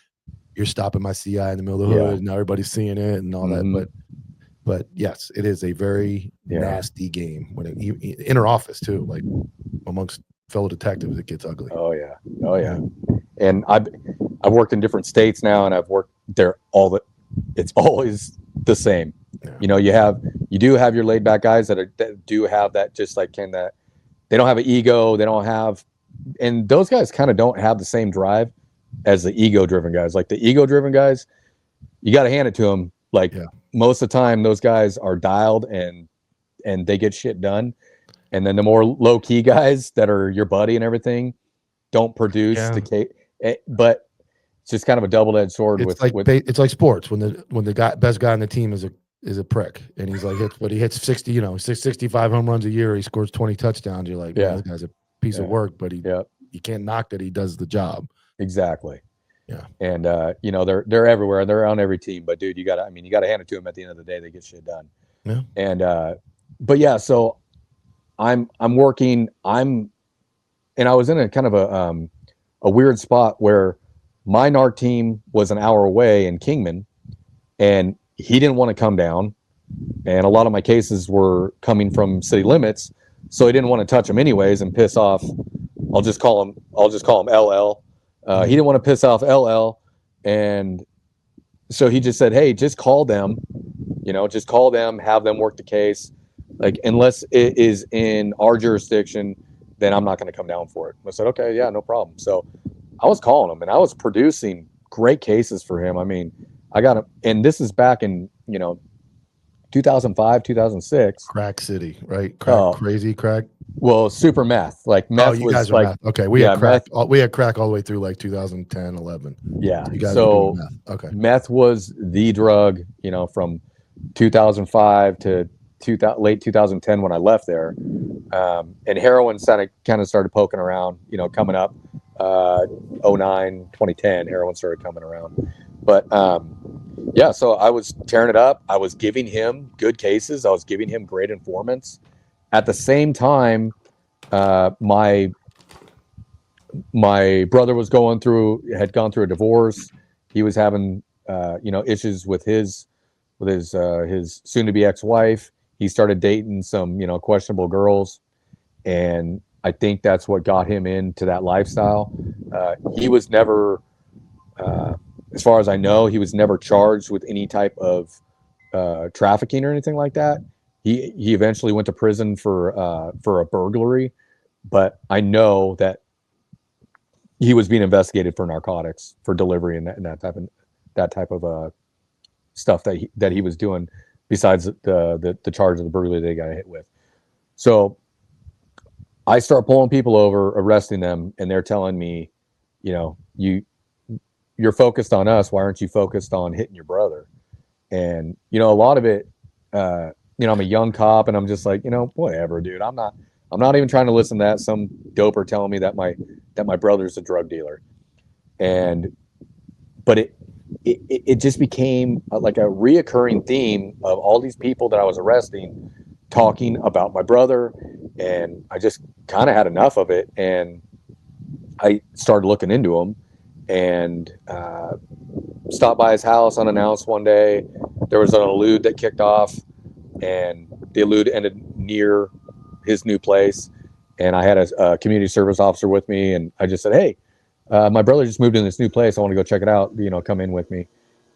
you're stopping my CI in the middle of the hood, and now everybody's seeing it and all that. But yes, it is a very nasty game when inner office too, like amongst fellow detectives, it gets ugly. Oh yeah. And I've worked in different states now, and I've worked there it's always the same. You do have your laid back guys that do have that, just like that they don't have an ego, and those guys kind of don't have the same drive as the ego driven guys. Like the ego driven guys, you got to hand it to them. Like most of the time those guys are dialed and they get shit done. And then the more low key guys that are your buddy and everything don't produce but it's just kind of a double-edged sword. It's like sports when the best guy on the team is a prick, and he's like he hits 65 home runs a year. He scores 20 touchdowns. You're like, this guy's a piece of work, but you can't knock that he does the job. Exactly. Yeah. And they're everywhere. They're on every team. But dude, you gotta hand it to them at the end of the day. They get shit done. Yeah. And but yeah, so I'm working. And I was in a kind of a weird spot where my NARC team was an hour away in Kingman, and he didn't want to come down. And a lot of my cases were coming from city limits, so he didn't want to touch them anyways and piss off. I'll just call him LL. He didn't want to piss off LL, and so he just said, "Hey, just call them. Just call them, have them work the case. Like, unless it is in our jurisdiction, then I'm not going to come down for it." I said, "Okay, yeah, no problem." So I was calling him, and I was producing great cases for him. I mean, I got him, and this is back in 2005, 2006. Crack City, right? Crack, crazy crack. Well, super meth. Like meth. Oh, you guys are meth. Okay, we had crack. We had crack all the way through like 2010, 11. Yeah. You guys so were doing meth. Okay. Meth was the drug, from 2005 to late 2010 when I left there. And heroin kind of started poking around, coming up. 09, 2010, heroin started coming around. But yeah, so I was tearing it up. I was giving him good cases. I was giving him great informants. At the same time, my brother had gone through a divorce. He was having issues with his soon-to-be ex-wife. He started dating some questionable girls, and I think that's what got him into that lifestyle. He was never, as far as I know, he was never charged with any type of trafficking or anything like that. He eventually went to prison for a burglary, but I know that he was being investigated for narcotics, for delivery, and that type of stuff that he was doing, besides the charge of the burglary they got hit with. So I start pulling people over, arresting them, and they're telling me, you're focused on us. Why aren't you focused on hitting your brother? And a lot of it, I'm a young cop, and I'm just like, whatever, dude. I'm not even trying to listen to that. Some doper telling me that my brother's a drug dealer, but it just became like a reoccurring theme of all these people that I was arresting talking about my brother, and I just kind of had enough of it, and I started looking into him, and stopped by his house unannounced one day. There was an elude that kicked off, and the elude ended near his new place, and I had a community service officer with me, and I just said, "Hey, my brother just moved in this new place. I want to go check it out. Come in with me."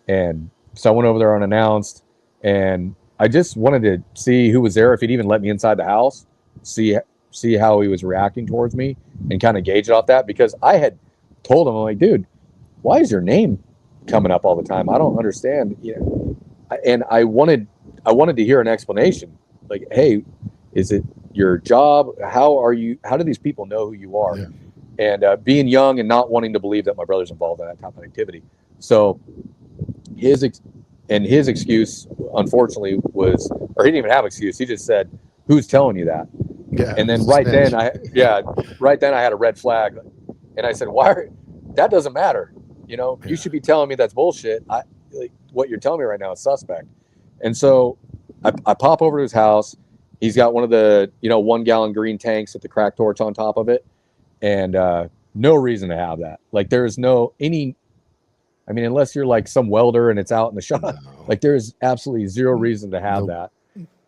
And so I went over there unannounced, and I just wanted to see who was there, if he'd even let me inside the house, see how he was reacting towards me, and kind of gauge it off that, because I had told him, I'm like, "Dude, why is your name coming up all the time? I don't understand." And I wanted to hear an explanation. Like, "Hey, is it your job? How do these people know who you are?" Yeah. And being young and not wanting to believe that my brother's involved in that type of activity. So his excuse, unfortunately, was, or he didn't even have an excuse. He just said, "Who's telling you that?" Yeah. And then right then I had a red flag, and I said, that doesn't matter. You should be telling me that's bullshit. What you're telling me right now is suspect. And so I pop over to his house. He's got one of the 1 gallon green tanks with the crack torch on top of it, and no reason to have that. Like, there's unless you're like some welder and it's out in the shop, like there's absolutely zero reason to have that.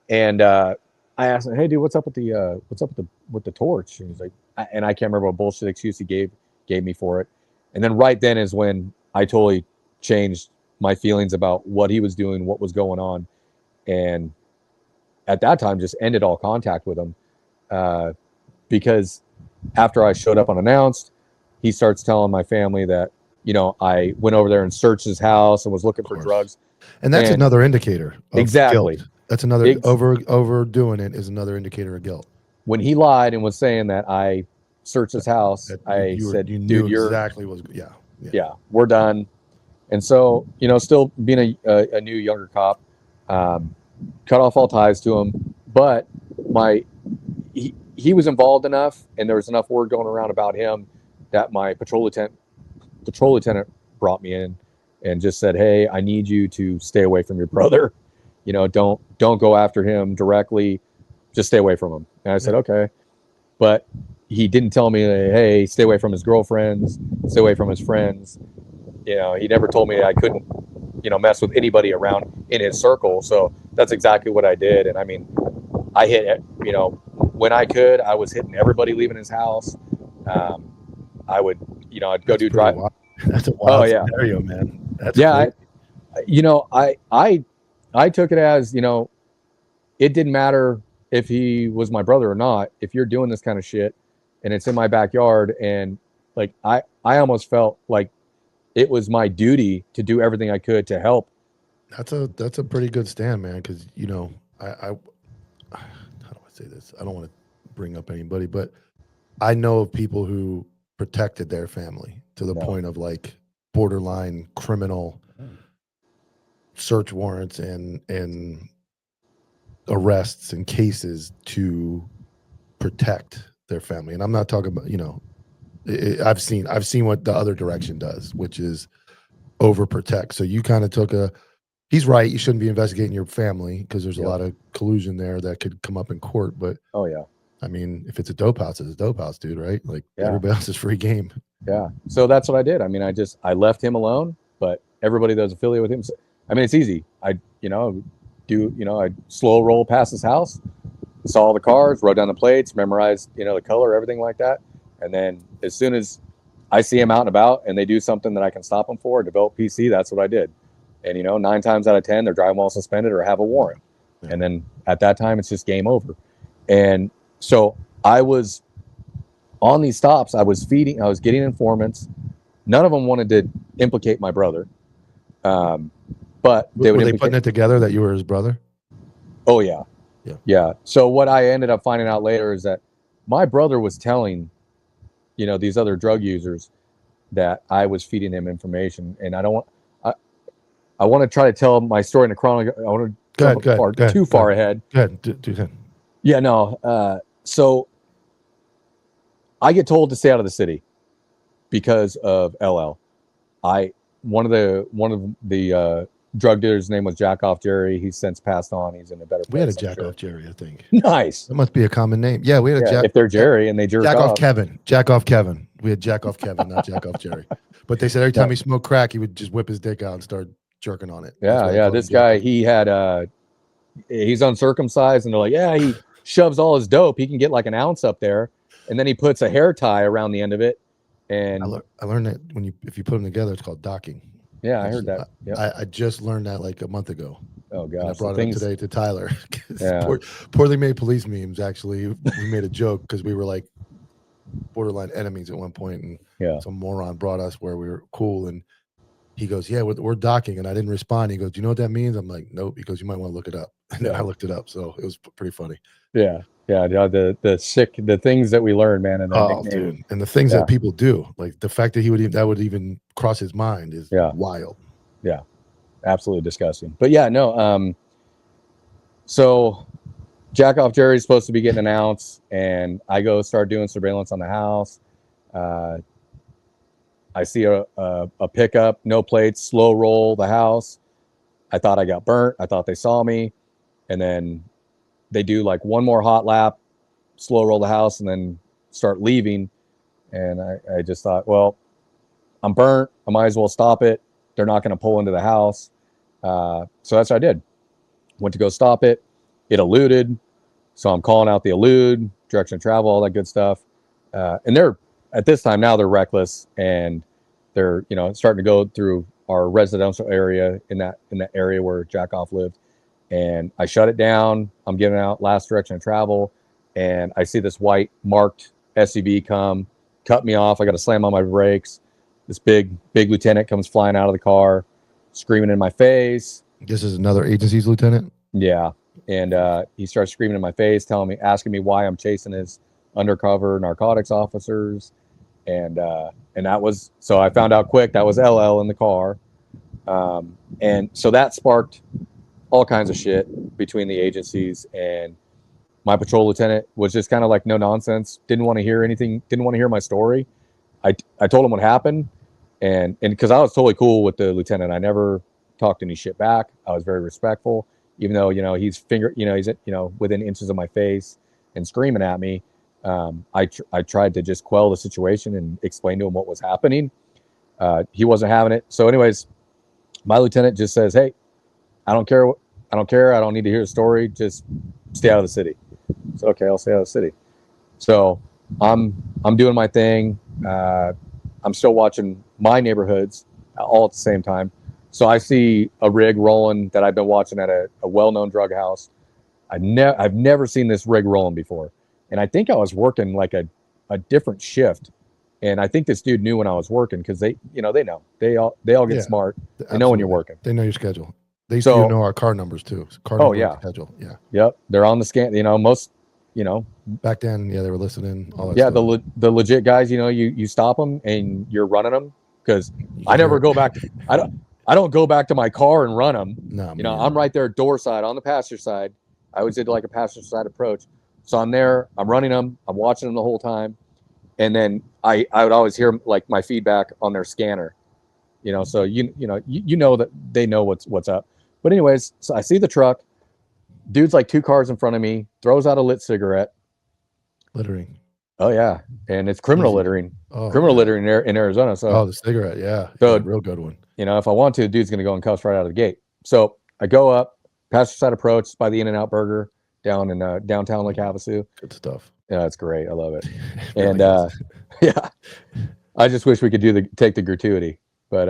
And I asked him, "Hey, dude, what's up with the torch?" And he's like, and I can't remember what bullshit excuse he gave me for it. And then right then is when I totally changed my feelings about what he was doing, what was going on, and at that time just ended all contact with him, because after I showed up unannounced, he starts telling my family that I went over there and searched his house and was looking for drugs. And that's another indicator of exactly guilt. That's another overdoing it is another indicator of guilt. When he lied and was saying that I searched his house, I said, "You "Dude, knew exactly what was yeah, we're done." And so, still being a new younger cop, cut off all ties to him, but he was involved enough, and there was enough word going around about him that my patrol lieutenant brought me in and just said, "Hey, I need you to stay away from your brother. Don't go after him directly. just stay away from him. And I said, okay. But he didn't tell me, hey, stay away from his girlfriends, stay away from his friends. You know, he never told me I couldn't, you know, mess with anybody around in his circle. So that's exactly what I did. And I mean, I hit, you know, when I could, I was hitting everybody leaving his house. I would, you know, I'd go do drive. That's a wild scenario, man. That's crazy. You know, I took it as, you know, it didn't matter if he was my brother or not. If you're doing this kind of shit and it's in my backyard, and like I almost felt like it was my duty to do everything I could to help. That's a pretty good stand, man. Because, you know, how do I say this? I don't want to bring up anybody, but I know of people who protected their family to the point of like borderline criminal search warrants and arrests and cases to protect their family. And I'm not talking about, you know, I've seen what the other direction does, which is overprotect. So you kind of took he's right. You shouldn't be investigating your family because there's a lot of collusion there that could come up in court. But I mean, if it's a dope house, it's a dope house, dude, right? Like everybody else is free game. Yeah. So that's what I did. I mean, I left him alone, but everybody that was affiliated with him, I mean, it's easy. I slow roll past his house, saw all the cars, wrote down the plates, memorized, you know, the color, everything like that. And then as soon as I see him out and about and they do something that I can stop them for, develop PC, that's what I did. And, you know, 9 times out of 10, they're driving while suspended or have a warrant. Yeah. And then at that time, it's just game over. And so I was on these stops. I was getting informants. None of them wanted to implicate my brother. But were they putting it together that you were his brother? Oh, yeah. Yeah. So what I ended up finding out later is that my brother was telling, you know, these other drug users that I was feeding him information. And I want to try to tell my story in a chronological. I want to go too far ahead. Good. Do that. Yeah, no. So I get told to stay out of the city because of LL. One of the drug dealer's name was Jackoff Jerry. He's since passed on. He's in a better place. We had a Jackoff Jerry, I think. Nice. That must be a common name. Yeah, we had a if they're Jerry and they jerk off. Jackoff Kevin. We had Jackoff Kevin, not Jackoff Jerry. But they said every time he smoked crack, he would just whip his dick out and start jerking on it. Yeah. This guy, he had he's uncircumcised, and they're like, yeah, he shoves all his dope. He can get like an ounce up there, and then he puts a hair tie around the end of it. And I learned that if you put them together, it's called docking. Yeah, I heard that. Yep. I just learned that like a month ago. Oh god! I brought it up today to Tyler. Poorly made police memes. Actually, we made a joke because we were like borderline enemies at one point, and some moron brought us where we were cool, and he goes, "Yeah, we're docking," and I didn't respond. He goes, "Do you know what that means?" I'm like, "Nope." He goes, "You might want to look it up." And then I looked it up, so it was pretty funny. Yeah. The things that we learn, man, and dude, and the things that people do, like the fact that that would even cross his mind is wild. Yeah, absolutely disgusting. But yeah, no. So Jackoff Jerry's supposed to be getting an ounce, and I go start doing surveillance on the house. I see a pickup, no plates, slow roll the house. I thought I got burnt. I thought they saw me, and then they do like one more hot lap, slow roll the house, and then start leaving. And I just thought, well, I'm burnt. I might as well stop it. They're not going to pull into the house. So that's what I did. Went to go stop it. It eluded. So I'm calling out the elude, direction of travel, all that good stuff. And they're, at this time now, they're reckless, and they're, you know, starting to go through our residential area in that area where Jackoff lived. And I shut it down. I'm giving out last direction of travel, and I see this white marked SUV come, cut me off. I got to slam on my brakes. This big lieutenant comes flying out of the car, screaming in my face. This is another agency's lieutenant? Yeah. And he starts screaming in my face, asking me why I'm chasing his undercover narcotics officers. And that was, so I found out quick that was LL in the car. And so that sparked all kinds of shit between the agencies, and my patrol lieutenant was just kind of like no nonsense, didn't want to hear anything, didn't want to hear my story. I told him what happened, and because I was totally cool with the lieutenant, I never talked any shit back. I was very respectful. even though, he's within inches of my face and screaming at me. I tried to just quell the situation and explain to him what was happening. He wasn't having it. So anyways, my lieutenant just says, "Hey, I don't care. I don't care. I don't need to hear the story. Just stay out of the city." So, okay, I'll stay out of the city. So I'm doing my thing. I'm still watching my neighborhoods all at the same time. So I see a rig rolling that I've been watching at a well-known drug house. I've never seen this rig rolling before. And I think I was working like a different shift. And I think this dude knew when I was working because they know. They all get smart. They know when you're working. They know your schedule. They used to know our car numbers too. Schedule. Yeah. Yep. They're on the scan. Most, back then, they were listening. All that yeah. stuff. The legit guys, you stop them and you're running them because I never go back. I don't go back to my car and run them. No, I'm right there door side on the passenger side. I always did like a passenger side approach. So I'm there, I'm running them, I'm watching them the whole time. And then I would always hear like my feedback on their scanner, so you know that they know what's up. But anyways, so I see the truck, dude's like 2 cars in front of me, throws out a lit cigarette. Littering. Oh yeah. And it's criminal littering. Littering in Arizona. So the cigarette, yeah. So real good one. If I want to, the dude's gonna go in cuffs right out of the gate. So I go up, passenger side approach by the In-N-Out Burger down in downtown Lake Havasu. Good stuff. Yeah, it's great. I love it. Really and yeah, I just wish we could take the gratuity, but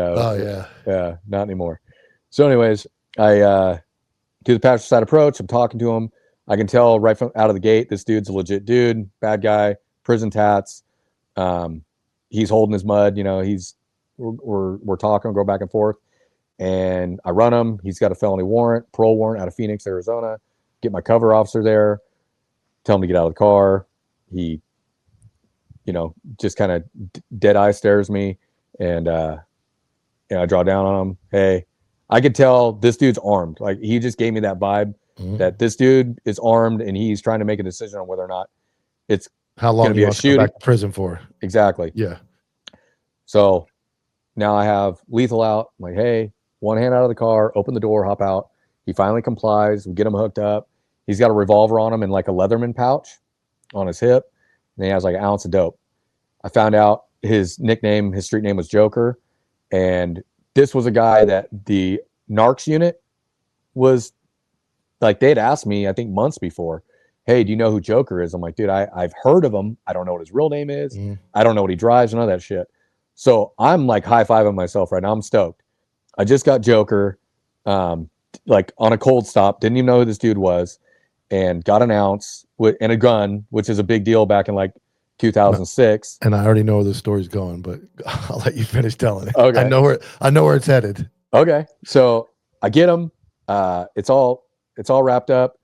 yeah, not anymore. So anyways, I do the passenger side approach. I'm talking to him. I can tell right from out of the gate, this dude's a legit dude, bad guy, prison tats. He's holding his mud. We're talking, go back and forth, and I run him. He's got a felony warrant, parole warrant out of Phoenix, Arizona. Get my cover officer there. Tell him to get out of the car. He, just kind of dead eye stares me, and I draw down on him. Hey, I could tell this dude's armed. Like he just gave me that vibe that this dude is armed and he's trying to make a decision on whether or not it's how long do you want to go back to prison for. Exactly. Yeah. So now I have lethal out. I'm like, hey, one hand out of the car, open the door, hop out. He finally complies. We get him hooked up. He's got a revolver on him and like a Leatherman pouch on his hip. And he has like an ounce of dope. I found out his nickname, his street name was Joker. And this was a guy that the narcs unit was like, they'd asked me, I think months before, hey, do you know who Joker is? I'm like, dude, I've heard of him. I don't know what his real name is. I don't know what he drives, none of that shit. So I'm like high-fiving myself right now. I'm stoked. I just got Joker, like on a cold stop, didn't even know who this dude was, and got an ounce and a gun, which is a big deal back in like 2006. And I already know where the story's going, but I'll let you finish telling it. Okay. I know where it's headed. Okay. So I get him. It's all wrapped up.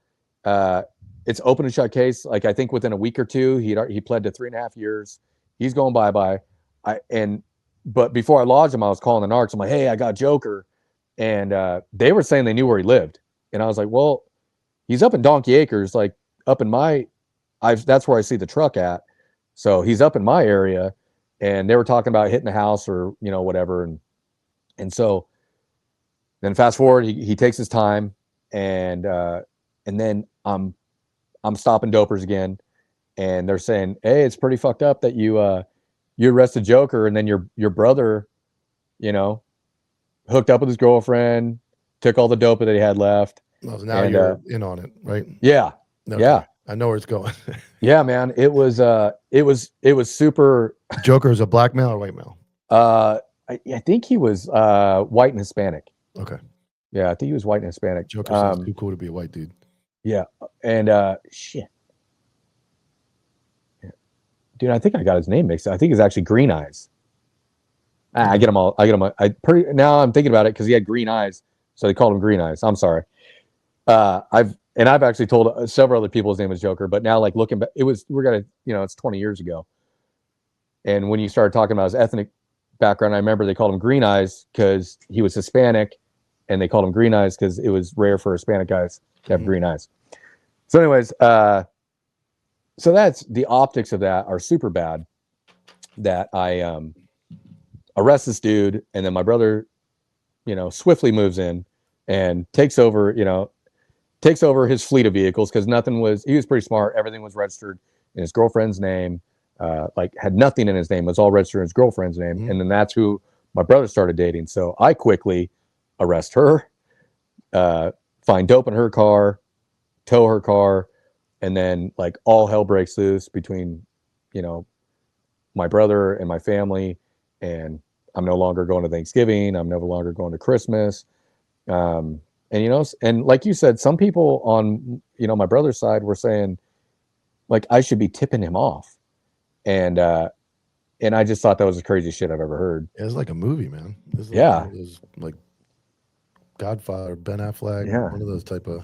It's open and shut case. Like I think within a week or two, he pled to 3.5 years. He's going bye-bye. But before I lodged him, I was calling the narcs. I'm like, hey, I got Joker. And they were saying they knew where he lived. And I was like, well, he's up in Donkey Acres, like up in that's where I see the truck at. So he's up in my area. And they were talking about hitting the house or, whatever. And so then fast forward, he takes his time and then I'm stopping dopers again. And they're saying, hey, it's pretty fucked up that you arrested Joker and then your brother, hooked up with his girlfriend, took all the dope that he had left. Well, now you're in on it, right? Yeah. Okay. Yeah. I know where it's going. Yeah, man. It was super. Joker is a black male or white male? I think he was white and Hispanic. Okay. Yeah, I think he was white and Hispanic. Joker sounds too cool to be a white dude. Yeah. And shit. Dude, I think I got his name mixed up. I think it's actually Green Eyes. I get them all. Now I'm thinking about it because he had green eyes, so they called him Green Eyes. I'm sorry. I've actually told several other people his name was Joker, but now like looking back, it's 20 years ago. And when you started talking about his ethnic background, I remember they called him Green Eyes because he was Hispanic, and they called him Green Eyes because it was rare for Hispanic guys to have green eyes. So, anyways, so that's the optics of that are super bad. That I arrest this dude, and then my brother, swiftly moves in and takes over. takes over his fleet of vehicles because he was pretty smart. Everything was registered in his girlfriend's name. Like had nothing in his name. It was all registered in his girlfriend's name. Mhm. And then that's who my brother started dating. So I quickly arrest her, find dope in her car, tow her car, and then like all hell breaks loose between, you know, my brother and my family. And I'm no longer going to Thanksgiving. I'm no longer going to Christmas. And, you know, and like you said, some people on, you know, my brother's side were saying like, I should be tipping him off. And I just thought that was the craziest shit I've ever heard. It was like a movie, man. It was like Yeah. one of those, like Godfather, Ben Affleck, Yeah. one of those type of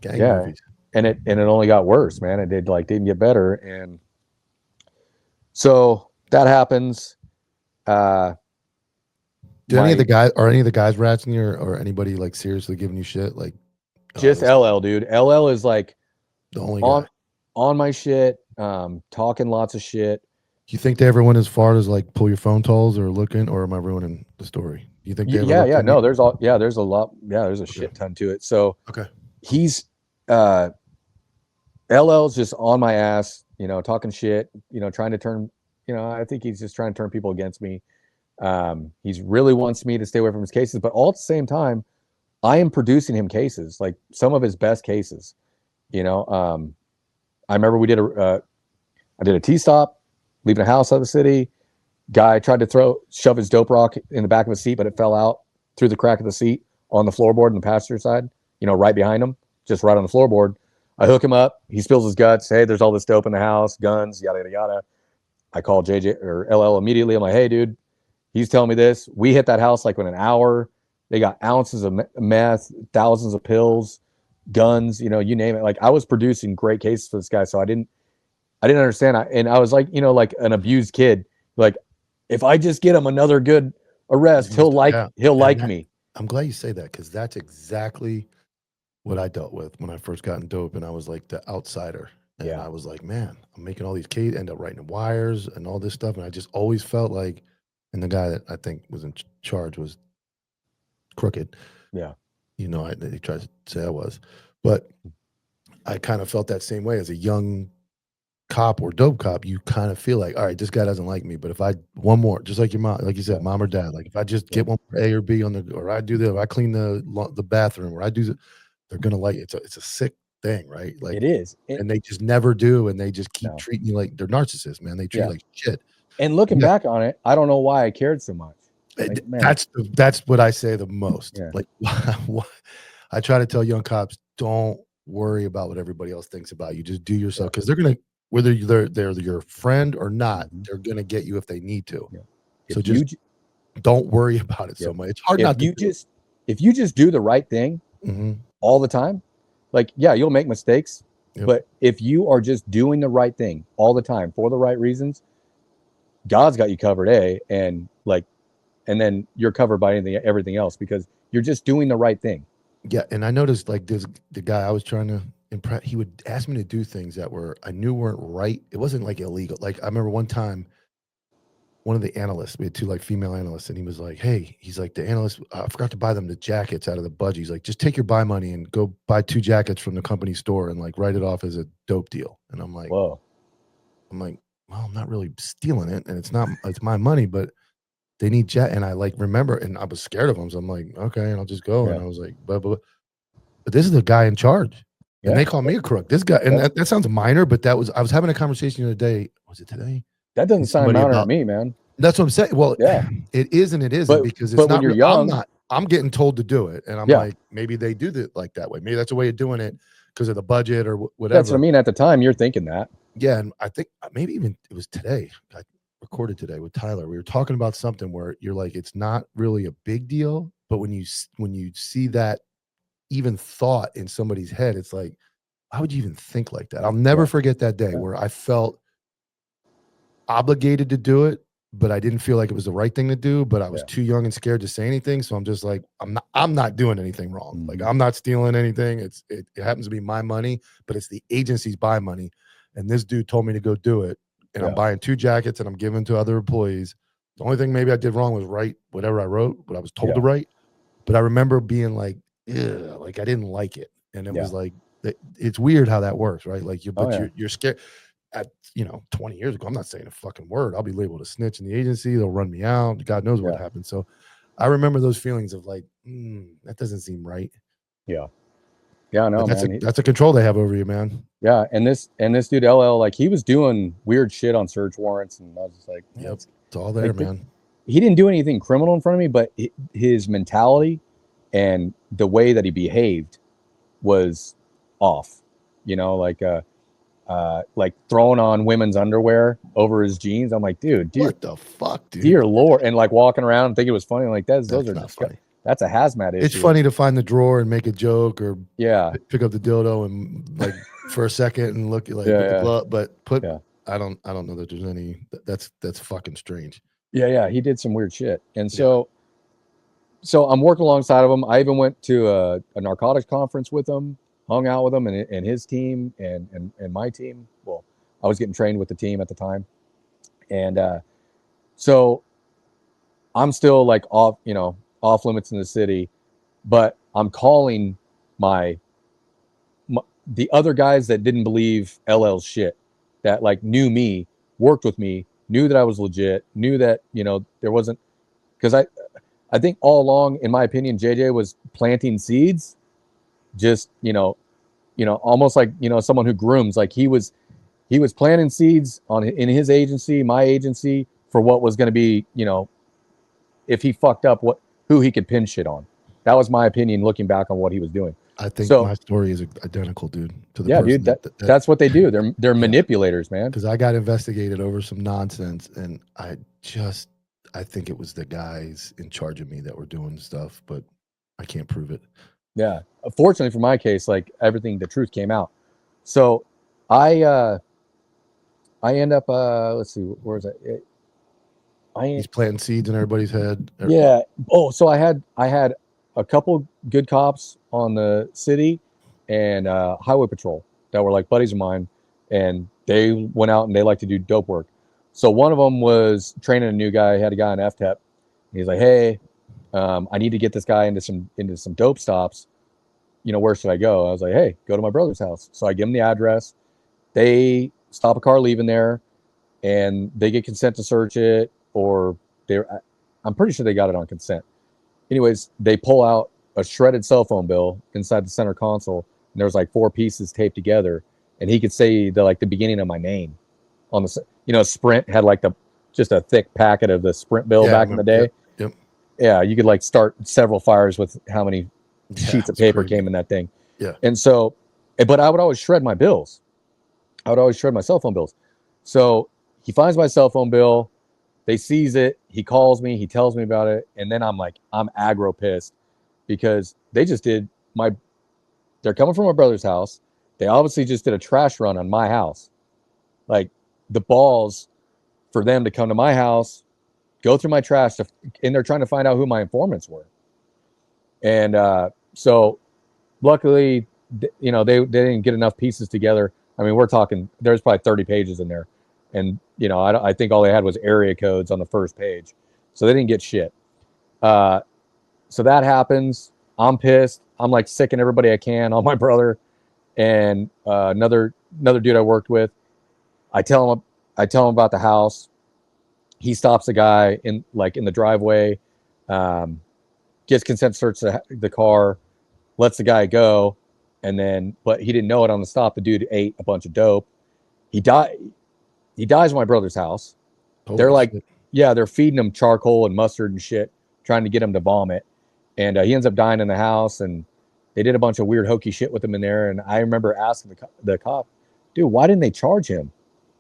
gang Yeah. movies. And it only got worse, man. It didn't get better. And so that happens. Do any of the guys ratting you or anybody like seriously giving you shit? Like just LL, dude. LL is like the only guy. On my shit, talking lots of shit. Do you think they ever went as far as like pull your phone tolls or looking, or am I ruining the story? Do you think they ever Yeah, no, you? there's a lot. Yeah, there's a shit ton to it. So he's LL's just on my ass, you know, talking shit, you know, trying to turn, you know, I think he's just trying to turn people against me. He's really wants me to stay away from his cases, but all at the same time, I am producing him cases, like some of his best cases. You know, I remember I did a T-stop, leaving a house out of the city. Guy tried to shove his dope rock in the back of a seat, but it fell out through the crack of the seat on the floorboard in the passenger side, you know, right behind him, just right on the floorboard. I hook him up. He spills his guts. Hey, there's all this dope in the house, guns, yada, yada, yada. I call JJ or LL immediately. I'm like, hey, dude, he's telling me this. We hit that house like in an hour. They got ounces of meth, thousands of pills, guns, you know, you name it. Like I was producing great cases for this guy. So I didn't understand. And I was like, you know, like an abused kid, like if I just get him another good arrest, he'll like me. I'm glad you say that, because that's exactly what I dealt with when I first got in dope, and I was like the outsider. And I was like, man, I'm making all these cases, end up writing wires and all this stuff. And I just always felt like, and the guy that I think was in charge was crooked. Yeah. You know, they tried to say I was, but I kind of felt that same way as a young cop or dope cop. You kind of feel like, all right, this guy doesn't like me, but if I one more, just like your mom, like you said, mom or dad, like if I just get one more A or B on the, or I do this, or I clean the bathroom, or I do, they're gonna like it. It's a sick thing, right? Like it is, and they just never do, and they just keep treating you like they're narcissists, man. They treat you like shit. And looking back on it, I don't know why I cared so much. Like, that's what I say the most. Yeah. Like I try to tell young cops, don't worry about what everybody else thinks about you. Just do yourself, because they're gonna, whether they're your friend or not, they're gonna get you if they need to. Yeah. So just don't worry about it so much. It's hard not to if you just do the right thing all the time, like you'll make mistakes, but if you are just doing the right thing all the time for the right reasons, God's got you covered, and then you're covered by everything else, because you're just doing the right thing. Yeah, and I noticed like the guy I was trying to impress, he would ask me to do things that I knew weren't right. It wasn't like illegal. Like I remember one time, one of the analysts, we had two like female analysts, and he was like, hey, he's like, the analyst, I forgot to buy them the jackets out of the budget. He's like, just take your buy money and go buy 2 jackets from the company store and like write it off as a dope deal. And I'm like, whoa. I'm like, well, I'm not really stealing it, and it's my money, but they need and I like remember, and I was scared of him, so I'm like, okay, and I'll just go. And I was like, but this is the guy in charge, and they call me a crook. This guy, and that sounds minor, but I was having a conversation the other day. Was it today? That doesn't sound minor to me, man. That's what I'm saying. Well, it is and it isn't, because it's not. When you're young, I'm getting told to do it, and I'm like, maybe they do it like that way. Maybe that's a way of doing it because of the budget or whatever. That's what I mean. At the time, you're thinking that. Yeah, and I think maybe even it was today. I recorded today with Tyler. We were talking about something where you're like, it's not really a big deal, but when you see that even thought in somebody's head, it's like, why would you even think like that? I'll never forget that day where I felt obligated to do it, but I didn't feel like it was the right thing to do, but I was too young and scared to say anything. So I'm just like, I'm not doing anything wrong. Like I'm not stealing anything. It happens to be my money, but it's the agency's buy money. And this dude told me to go do it. And I'm buying 2 jackets and I'm giving to other employees. The only thing maybe I did wrong was write whatever I wrote, what I was told to write. But I remember being like, yeah, like I didn't like it. And it Yeah. was like, it's weird how that works, right? Like you're scared. At 20 years ago, I'm not saying a fucking word. I'll be labeled a snitch in the agency. They'll run me out. God knows what happened. So I remember those feelings of like, that doesn't seem right. Yeah. Yeah, no, man. That's a control they have over you, man. Yeah, and this dude LL, like he was doing weird shit on search warrants, and I was just like, it's all there, man. He didn't do anything criminal in front of me, but his mentality and the way that he behaved was off. Like throwing on women's underwear over his jeans. I'm like, dude, what the fuck, dude? Dear Lord, and like walking around and thinking it was funny. Like those are not funny. That's a hazmat issue. It's funny to find the drawer and make a joke, or pick up the dildo and like for a second and look at with the glove, but I don't know that there's any. That's fucking strange. Yeah, he did some weird shit, and so I'm working alongside of him. I even went to a narcotics conference with him, hung out with him and his team and my team. Well, I was getting trained with the team at the time, and so I'm still like off limits in the city, but I'm calling the other guys that didn't believe LL's shit, that like knew me, worked with me, knew that I was legit, knew that there wasn't, because I think all along, in my opinion, JJ was planting seeds, just almost like someone who grooms. Like he was planting seeds in his agency, my agency, for what was going to be, if he fucked up, who he could pin shit on. That was my opinion looking back on what he was doing. I think my story is identical, dude, to the person. Dude, that's what they do. They're manipulators, man. Because I got investigated over some nonsense, and I think it was the guys in charge of me that were doing stuff, but I can't prove it. Yeah. Fortunately for my case, like everything, the truth came out. So I end up, let's see, where is it? He's planting seeds in everybody's head. Yeah. Oh, so I had a couple good cops on the city and highway patrol that were like buddies of mine, and they went out and they like to do dope work. So one of them was training a new guy. He had a guy on FTEP. He's like, hey, I need to get this guy into some dope stops. Where should I go? I was like, hey, go to my brother's house. So I give him the address. They stop a car leaving there, and they get consent to search it, or I'm pretty sure they got it on consent. Anyways, they pull out a shredded cell phone bill inside the center console, and there's like 4 pieces taped together, and he could say the beginning of my name on the Sprint had like just a thick packet of the Sprint bill back in the day. Yep. Yeah, you could like start several fires with how many sheets of paper came in that thing. Yeah. And so, but I would always shred my bills. I would always shred my cell phone bills. So he finds my cell phone bill. They seize it. He calls me. He tells me about it. And then I'm aggro pissed because they just did they're coming from my brother's house. They obviously just did a trash run on my house. Like the balls for them to come to my house, go through my trash, and they're trying to find out who my informants were. And so luckily, they didn't get enough pieces together. I mean, we're talking, there's probably 30 pages in there. And, I think all they had was area codes on the first page. So they didn't get shit. So that happens. I'm pissed. I'm like sicking everybody I can on my brother and another dude I worked with. I tell him about the house. He stops the guy in the driveway, gets consent to search the car, lets the guy go, but he didn't know it on the stop. The dude ate a bunch of dope. He dies at my brother's house. They're like, they're feeding him charcoal and mustard and shit, trying to get him to vomit. And he ends up dying in the house, and they did a bunch of weird hokey shit with him in there. And I remember asking the cop, dude, why didn't they charge him?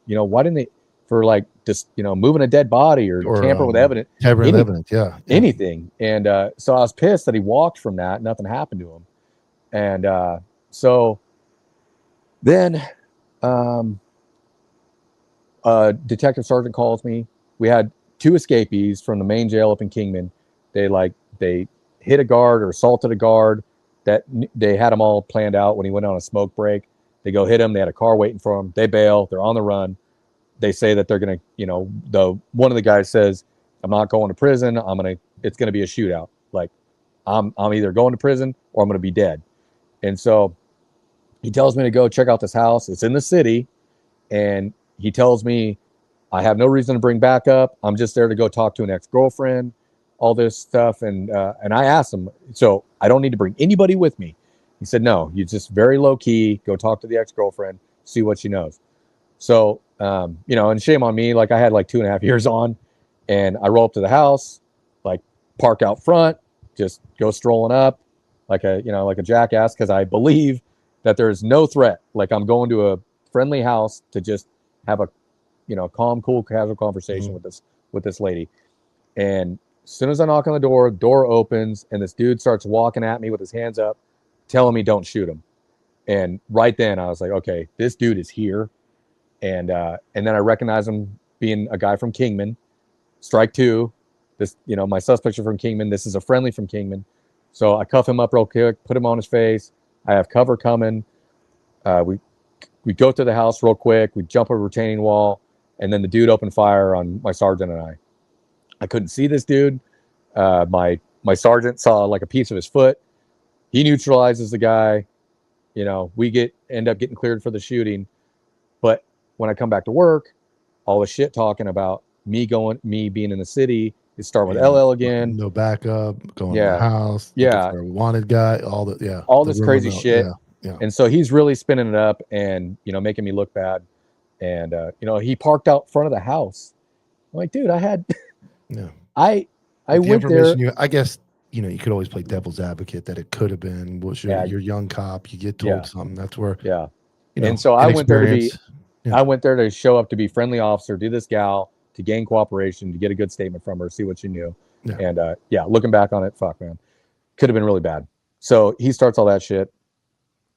Why didn't they, for just, moving a dead body or tampering with evidence? Tampering with evidence, yeah. Anything. And so I was pissed that he walked from that. Nothing happened to him. And so then detective sergeant calls me. We had 2 escapees from the main jail up in Kingman. They hit a guard or assaulted a guard. That they had them all planned out when he went on a smoke break. They go hit him. They had a car waiting for him. They bail. They're on the run. They say that they're gonna, one of the guys says, "I'm not going to prison. It's gonna be a shootout. Like, I'm either going to prison or I'm gonna be dead." And so he tells me to go check out this house. It's in the city. And he tells me I have no reason to bring backup. I'm just there to go talk to an ex-girlfriend, all this stuff. And I asked him, so I don't need to bring anybody with me. He said, no, you just very low key, go talk to the ex-girlfriend, see what she knows. So, you know, and shame on me. Like I had like 2.5 years on, and I roll up to the house, like park out front, just go strolling up like a jackass. Cause I believe that there's no threat. Like I'm going to a friendly house to just have a, calm, cool, casual conversation with this lady. And as soon as I knock on the door opens, and this dude starts walking at me with his hands up, telling me don't shoot him. And right then I was like, okay, this dude is here. And then I recognize him being a guy from Kingman. Strike two. This, my suspects are from Kingman. This is a friendly from Kingman. So I cuff him up real quick, put him on his face. I have cover coming. We go to the house real quick. We jump a retaining wall, and then the dude opened fire on my sergeant and I. I couldn't see this dude. My sergeant saw like a piece of his foot. He neutralizes the guy. We end up getting cleared for the shooting. But when I come back to work, all the shit talking about me being in the city is starting with LL again. No backup, going to the house. Yeah. For a wanted guy, all this crazy shit. Yeah. And so he's really spinning it up and, making me look bad. And, he parked out front of the house. I'm like, dude, I had, I went there. I guess, you could always play devil's advocate that it could have been, you're young cop, you get told something. That's where, and so I went there to show up to be friendly officer, do this gal, to gain cooperation, to get a good statement from her, see what she knew. Yeah. And looking back on it, fuck, man, could have been really bad. So he starts all that shit.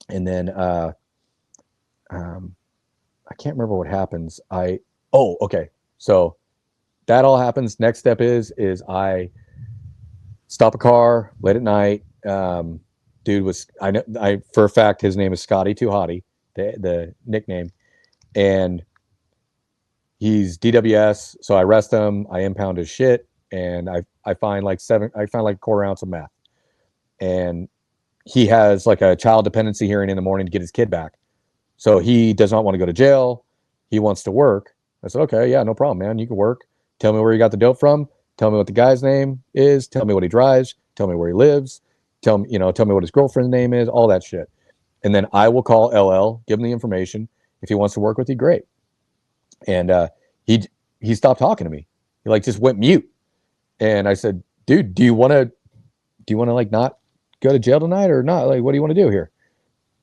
And then I can't remember what happens. Okay. So that all happens. Next step is I stop a car late at night. Dude was, I know for a fact his name is Scotty Too Hottie, the nickname, and he's DWS. So I arrest him, I impound his shit, and I find like a quarter ounce of meth. And he has like a child dependency hearing in the morning to get his kid back. So he does not want to go to jail. He wants to work. I said, okay, yeah, no problem, man. You can work. Tell me where you got the dope from. Tell me what the guy's name is. Tell me what he drives. Tell me where he lives. Tell me what his girlfriend's name is, all that shit. And then I will call LL, give him the information. If he wants to work with you, great. And he stopped talking to me. He like just went mute. And I said, dude, do you want to like not go to jail tonight or not? Like, what do you want to do here?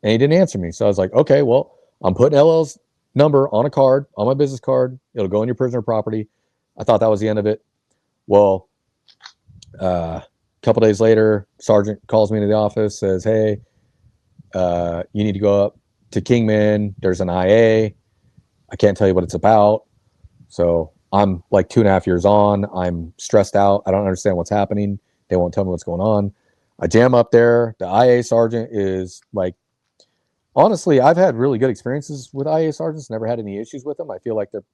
And he didn't answer me. So I was like, okay, well, I'm putting LL's number on a card, on my business card. It'll go in your prisoner property. I thought that was the end of it. Well, a couple days later, sergeant calls me into the office, says, hey, you need to go up to Kingman. There's an IA. I can't tell you what it's about. So I'm like 2.5 years on. I'm stressed out. I don't understand what's happening. They won't tell me what's going on. I jam up there. The IA sergeant is like, honestly, I've had really good experiences with IA sergeants. Never had any issues with them. I feel like they're,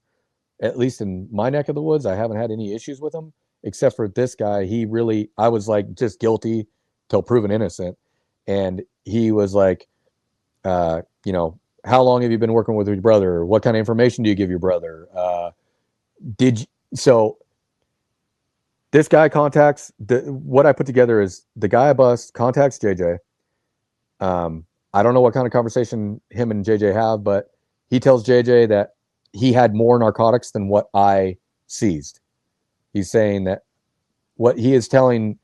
at least in my neck of the woods, I haven't had any issues with them, except for this guy. I was like just guilty till proven innocent. And he was like, how long have you been working with your brother? What kind of information do you give your brother? So this guy contacts, what I put together is the guy I bust contacts JJ. I don't know what kind of conversation him and JJ have, but he tells JJ that he had more narcotics than what I seized. He's saying that what he is telling,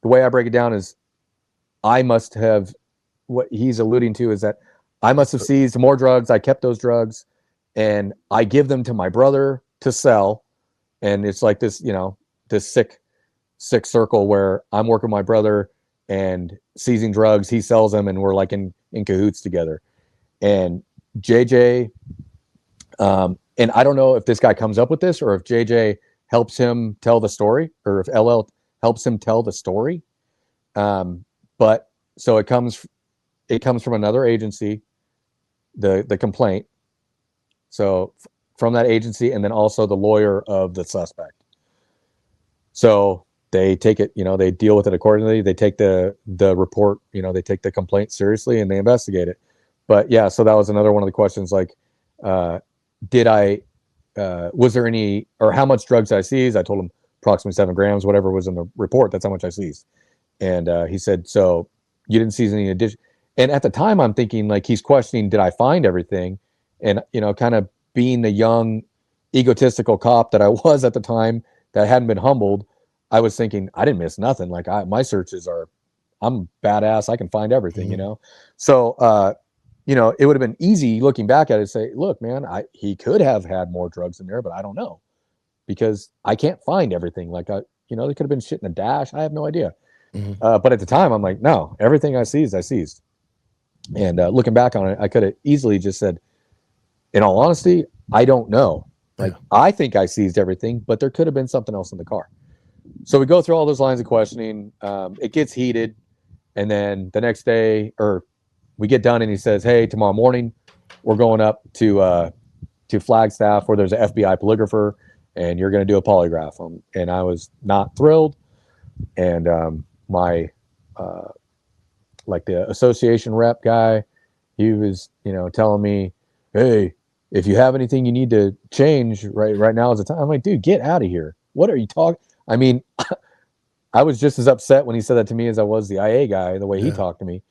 the way I break it down is I must have, what he's alluding to is that I must have seized more drugs. I kept those drugs and I give them to my brother to sell. And it's like this, this sick circle where I'm working with my brother and seizing drugs. He sells them and we're like in cahoots together. And JJ, and I don't know if this guy comes up with this or if JJ helps him tell the story or if LL helps him tell the story. But so it comes from another agency, the complaint. So from that agency, and then also the lawyer of the suspect. So they take it, they deal with it accordingly. They take the report, they take the complaint seriously and they investigate it. But yeah, so that was another one of the questions, like, was there any, or how much drugs I seized? I told him approximately 7 grams, whatever was in the report. That's how much I seized. And he said, so you didn't seize any addition. And at the time I'm thinking, like, he's questioning, did I find everything? And, kind of being the young egotistical cop that I was at the time that hadn't been humbled, I was thinking I didn't miss nothing. Like, my searches I'm badass. I can find everything, So, it would have been easy looking back at it to say, look, man, he could have had more drugs in there, but I don't know, because I can't find everything. Like, there could have been shit in a dash. I have no idea. But at the time I'm like, no, everything I seized. And looking back on it, I could have easily just said, in all honesty, I don't know. Like, I think I seized everything, but there could have been something else in the car. So we go through all those lines of questioning. It gets heated. And then the next day, or we get done, and he says, hey, tomorrow morning we're going up to Flagstaff, where there's an FBI polygrapher, and you're going to do a polygraph. And I was not thrilled. And my like the association rep guy, he was telling me, hey, if you have anything you need to change, right now is the time. I'm like, dude, get out of here. What are you talking? I mean, I was just as upset when he said that to me as I was the IA guy, the way he talked to me.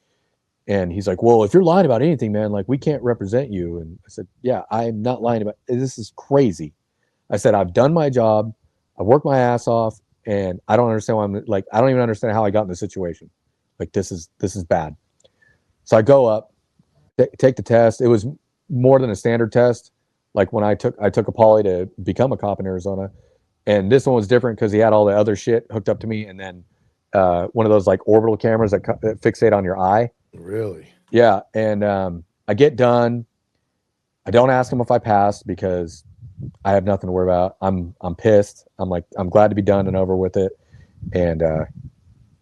And he's like, well, if you're lying about anything, man, like, we can't represent you. And I said, yeah, I'm not lying about it. This is crazy. I said, I've done my job. I worked my ass off, and I don't understand why I don't even understand how I got in this situation. Like, this is bad. So I go up, take the test. It was more than a standard test. Like, when I took a poly to become a cop in Arizona, and this one was different because he had all the other shit hooked up to me. And then one of those like orbital cameras that fixate on your eye. Really? Yeah. And I get done. I don't ask him if I passed, because I have nothing to worry about. I'm pissed. I'm like, I'm glad to be done and over with it. And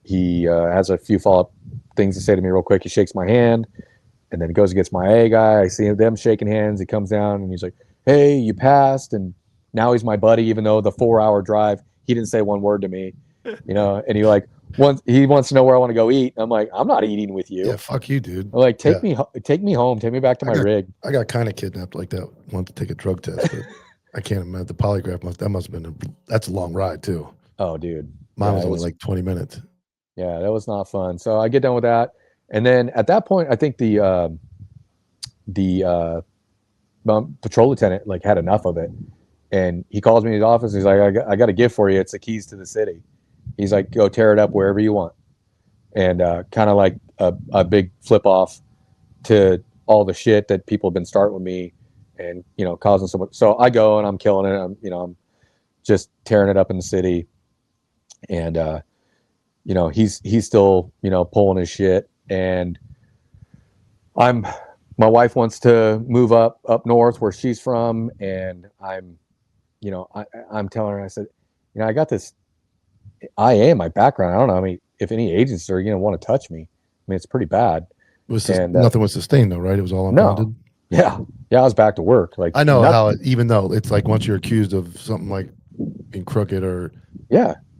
he has a few follow-up things to say to me real quick. He shakes my hand, and then he goes and gets my A guy. I see them shaking hands. He comes down and he's like, hey, you passed. And now he's my buddy, even though the 4-hour drive, he didn't say one word to me, and he wants to know where I want to go eat. I'm like, I'm not eating with you. Yeah, fuck you, dude. I'm like, take me home, take me back to my rig. I got kind of kidnapped like that. Wanted to take a drug test, but I can't imagine the polygraph must have been that's a long ride too. Oh, dude, Mine was only like 20 minutes. Yeah, that was not fun. So I get done with that, and then at that point, I think the patrol lieutenant like had enough of it, and he calls me in his office. He's like, I got a gift for you. It's the keys to the city. He's like, go tear it up wherever you want. And kind of like a big flip off to all the shit that people have been starting with me, and causing so much. So I go and I'm killing it. I'm just tearing it up in the city, and he's still pulling his shit. And my wife wants to move up north where she's from, and I'm telling her, I said, I got this IA in my background. I don't know. I mean, if any agents are want to touch me, I mean, it's pretty bad. Nothing was sustained though, right? It was all unfounded. No. Yeah, I was back to work. Like, I know how even though it's like once you're accused of something like being crooked or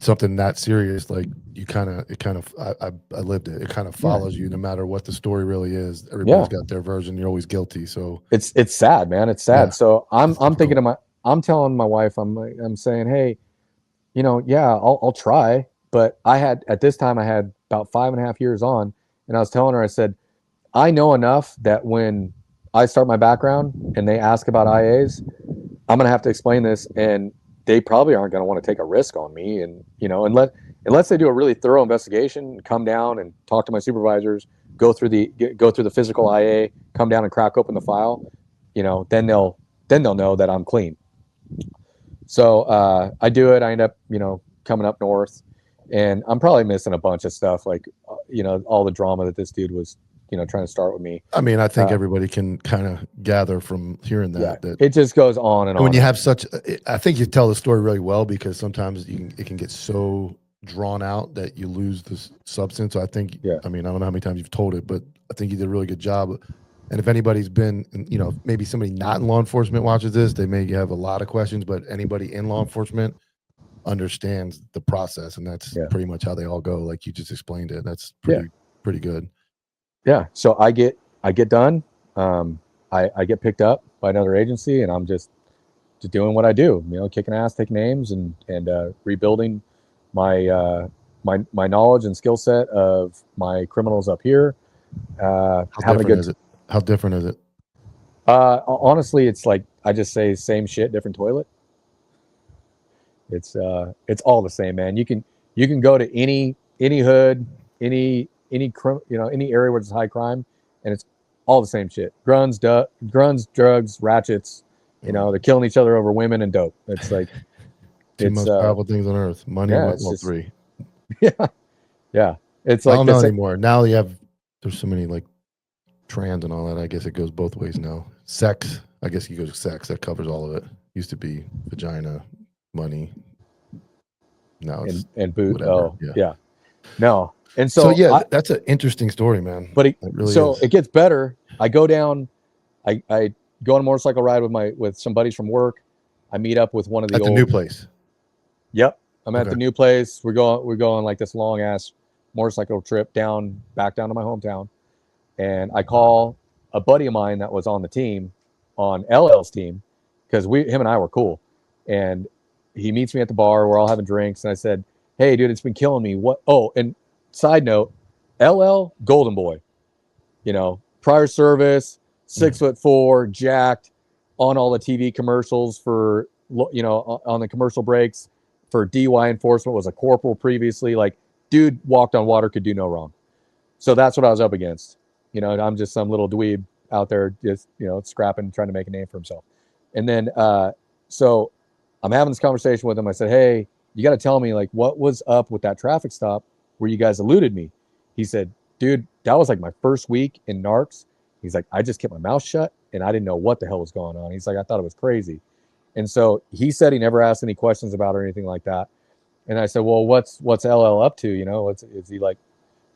something that serious, like I lived it. It kind of follows you no matter what the story really is. Everybody's got their version. You're always guilty. So it's sad, man. It's sad. Yeah. So I'm thinking I'm telling my wife, I'm saying, hey, I'll try. But at this time I had about 5.5 years on, and I was telling her, I said, I know enough that when I start my background and they ask about IAs, I'm going to have to explain this, and they probably aren't going to want to take a risk on me. And, unless they do a really thorough investigation, come down and talk to my supervisors, go through the physical IA, come down and crack open the file, then they'll know that I'm clean. So I do it. I end up, coming up north, and I'm probably missing a bunch of stuff, like, all the drama that this dude was, trying to start with me. I mean, I think everybody can kind of gather from hearing that it just goes on and on. When you have I think you tell the story really well, because sometimes it can get so drawn out that you lose the substance. So I think, I mean, I don't know how many times you've told it, but I think you did a really good job. And if anybody's been, maybe somebody not in law enforcement watches this, they may have a lot of questions, but anybody in law enforcement, understands the process, and that's pretty much how they all go. Like you just explained it. That's pretty good. Yeah. So I get done. I get picked up by another agency, and I'm just doing what I do, kicking ass, taking names, and rebuilding my my knowledge and skill set of my criminals up here. How different is it? Honestly, it's like I just say same shit, different toilet. It's all the same, man. You can go to any hood, any area where there's high crime, and it's all the same shit. Gruns, drugs, ratchets. They're killing each other over women and dope. It's like two most powerful things on earth: money, three. Yeah. It's I like don't know anymore. Now there's so many like trans and all that. I guess it goes both ways now. Sex, I guess you go to sex. That covers all of it. Used to be vagina, money. Now it's and boot. Whatever. Oh yeah. No. And so that's an interesting story, man. But it really is. It gets better. I go down. I go on a motorcycle ride with some buddies from work. I meet up with one of the the new place. Yep, I'm at the new place. We're going like this long ass motorcycle trip back down to my hometown, and I call a buddy of mine that was on the team, on LL's team, because him and I were cool, and he meets me at the bar. We're all having drinks, and I said, "Hey, dude, it's been killing me. What?" Oh, and side note, LL Golden Boy, prior service, 6'4", jacked, on all the TV commercials for on the commercial breaks for DUI enforcement, was a corporal previously. Like, dude walked on water, could do no wrong. So that's what I was up against. I'm just some little dweeb out there, just scrapping, trying to make a name for himself. And then so I'm having this conversation with him. I said, "Hey, you got to tell me, like, what was up with that traffic stop where you guys eluded me?" He said, "Dude, that was like my first week in narcs." He's like, "I just kept my mouth shut and I didn't know what the hell was going on." He's like, "I thought it was crazy." And so he said he never asked any questions about it or anything like that. And I said, "Well, what's LL up to?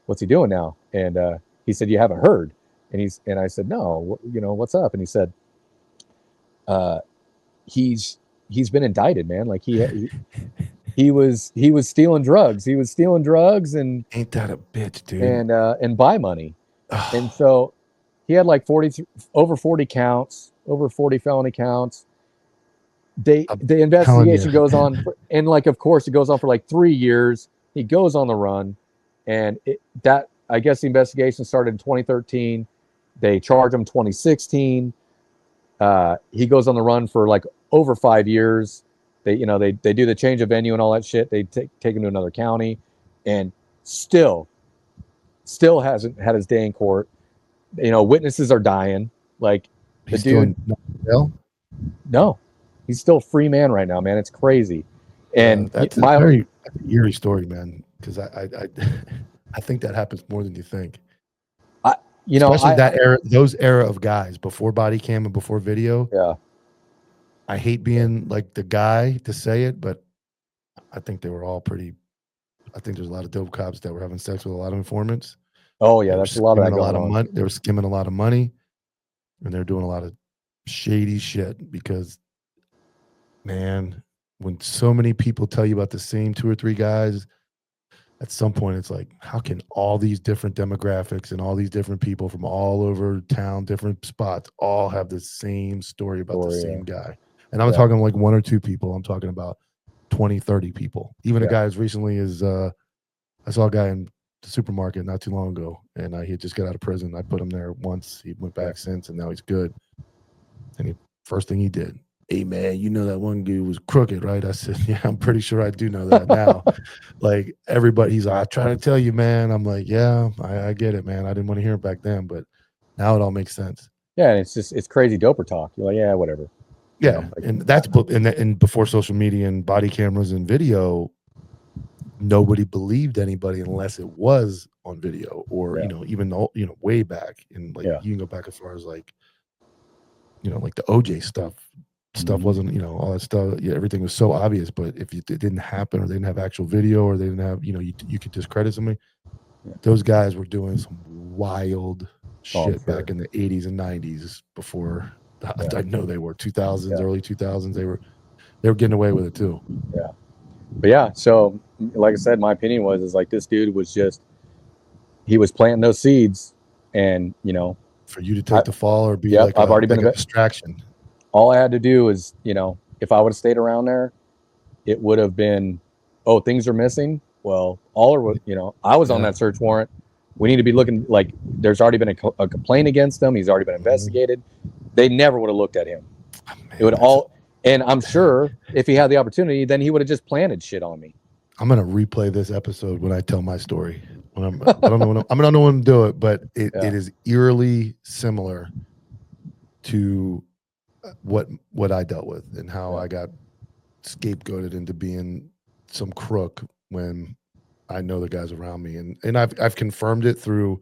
What's he doing now?" And he said, "You haven't heard." And I said, "No, what's up?" And he said, he's been indicted, man. Like he was stealing drugs. He was stealing drugs, and ain't that a bitch, dude? And buy money. And so he had like over 40 counts, over 40 felony counts. The investigation goes on, and like, of course, it goes on for like 3 years. He goes on the run, and I guess the investigation started in 2013. They charge him 2016. He goes on the run for like over 5 years. They do the change of venue and all that shit. They take him to another county, and still hasn't had his day in court. Witnesses are dying. Like, the dude. No, he's still a free man right now, man. It's crazy. And that's a very eerie story, man. Because I think that happens more than you think. Especially those era of guys before body cam and before video. Yeah. I hate being like the guy to say it, but I think they were all pretty. I think there's a lot of dope cops that were having sex with a lot of informants. Oh yeah, that's a lot of that going on. Money. They were skimming a lot of money, and they're doing a lot of shady shit. Because, man, when so many people tell you about the same 2 or 3 guys, at some point it's like, how can all these different demographics and all these different people from all over town, different spots, all have the same story about the same guy? And I'm talking like 1 or 2 people. I'm talking about 20, 30 people. Even a guy as recently as I saw a guy in the supermarket not too long ago, and he had just got out of prison. I put him there once. He went back since, and now he's good. And first thing he did, "Hey man, you know that one dude was crooked, right?" I said, "Yeah, I'm pretty sure I do know that now." Like, everybody, he's like, "I try to tell you, man." I'm like, "Yeah, I get it, man. I didn't want to hear it back then, but now it all makes sense." Yeah, and it's crazy doper talk. You're like, yeah, whatever. Yeah, and that's and before social media and body cameras and video, nobody believed anybody unless it was on video, or even way back. And like, you can go back as far as like, like the OJ stuff. Stuff wasn't, all that stuff. Yeah, everything was so obvious. But if it didn't happen, or they didn't have actual video, or they didn't have, you could discredit somebody. Those guys were doing some wild shit back in the 80s and 90s before. I know they were 2000s, early 2000s. They were getting away with it too. Yeah. But yeah, so like I said, my opinion is like this dude was just, he was planting those seeds, and For you to take the fall or be I've already been a distraction. All I had to do is, if I would have stayed around there, it would have been, oh, things are missing. Well, Oller was, I was on that search warrant. We need to be looking, like there's already been a complaint against him. He's already been investigated. They never would have looked at him. Oh, man, it would and I'm sure if he had the opportunity, then he would have just planted shit on me. I'm gonna replay this episode when I tell my story. I don't know when to do it, but it is eerily similar to what I dealt with and how I got scapegoated into being some crook when I know the guys around me, and I've confirmed it through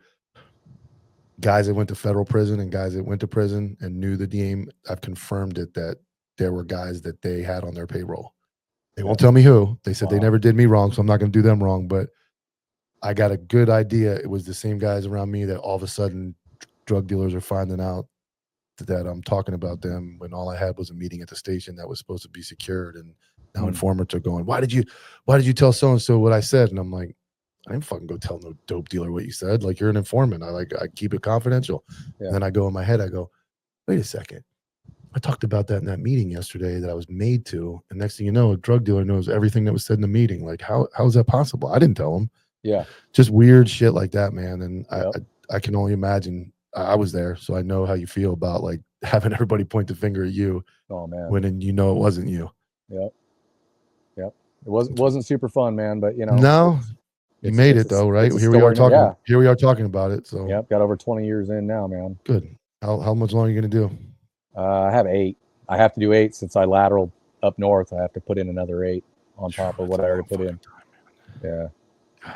guys that went to federal prison and guys that went to prison and knew the game. I've confirmed it that there were guys that they had on their payroll. They won't tell me who. They said they never did me wrong, so I'm not going to do them wrong. But I got a good idea. It was the same guys around me that all of a sudden drug dealers are finding out that I'm talking about them when all I had was a meeting at the station that was supposed to be secured. And now informants are going, why did you tell so-and-so what I said? And I'm like, I didn't fucking go tell no dope dealer what you said. Like, you're an informant. I keep it confidential. And then I go in my head, I go, wait a second. I talked about that in that meeting yesterday that I was made to. And next thing you know, a drug dealer knows everything that was said in the meeting. Like, how is that possible? I didn't tell him. Yeah. Just weird shit like that, man. And I can only imagine. I was there, so I know how you feel about like having everybody point the finger at you. Oh man. When it wasn't you. Yep. It wasn't super fun, man, but No. You made it though, right? Here we are talking. Here we are talking about it. So got over 20 years in now, man. Good. How much longer are you gonna do? I have 8. I have to do 8 since I lateraled up north. I have to put in another 8 on top of what I already put in. Yeah. God.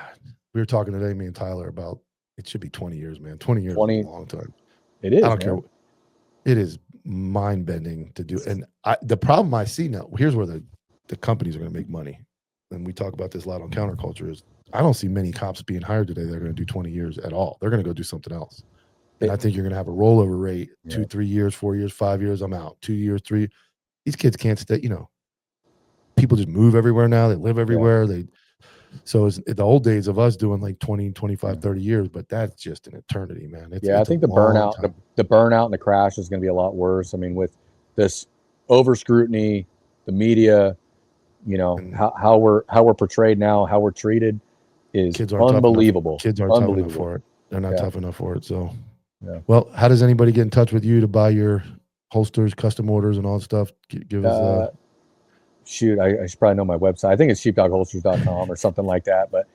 We were talking today, me and Tyler, about it should be 20 years, man. 20 years is a long time. It is. I don't care. It is mind bending to do. And the problem I see now, here's where the companies are going to make money. And we talk about this a lot on Counterculture, is I don't see many cops being hired today that are going to do 20 years at all. They're going to go do something else. And I think you're going to have a rollover rate, 2, 3 years, 4 years, 5 years, I'm out. 2 years, 3. These kids can't stay, people just move everywhere now. They live everywhere. So it's the old days of us doing like 20, 25, 30 years, but that's just an eternity, man. I think the burnout, the burnout and the crash is going to be a lot worse. I mean, with this over scrutiny, the media, how we're portrayed now, how we're treated is unbelievable. Kids aren't tough enough for it. They're not tough enough for it. So, well, how does anybody get in touch with you to buy your holsters, custom orders, and all that stuff? Give us shoot, I should probably know my website. I think it's sheepdogholsters.com or something like that. But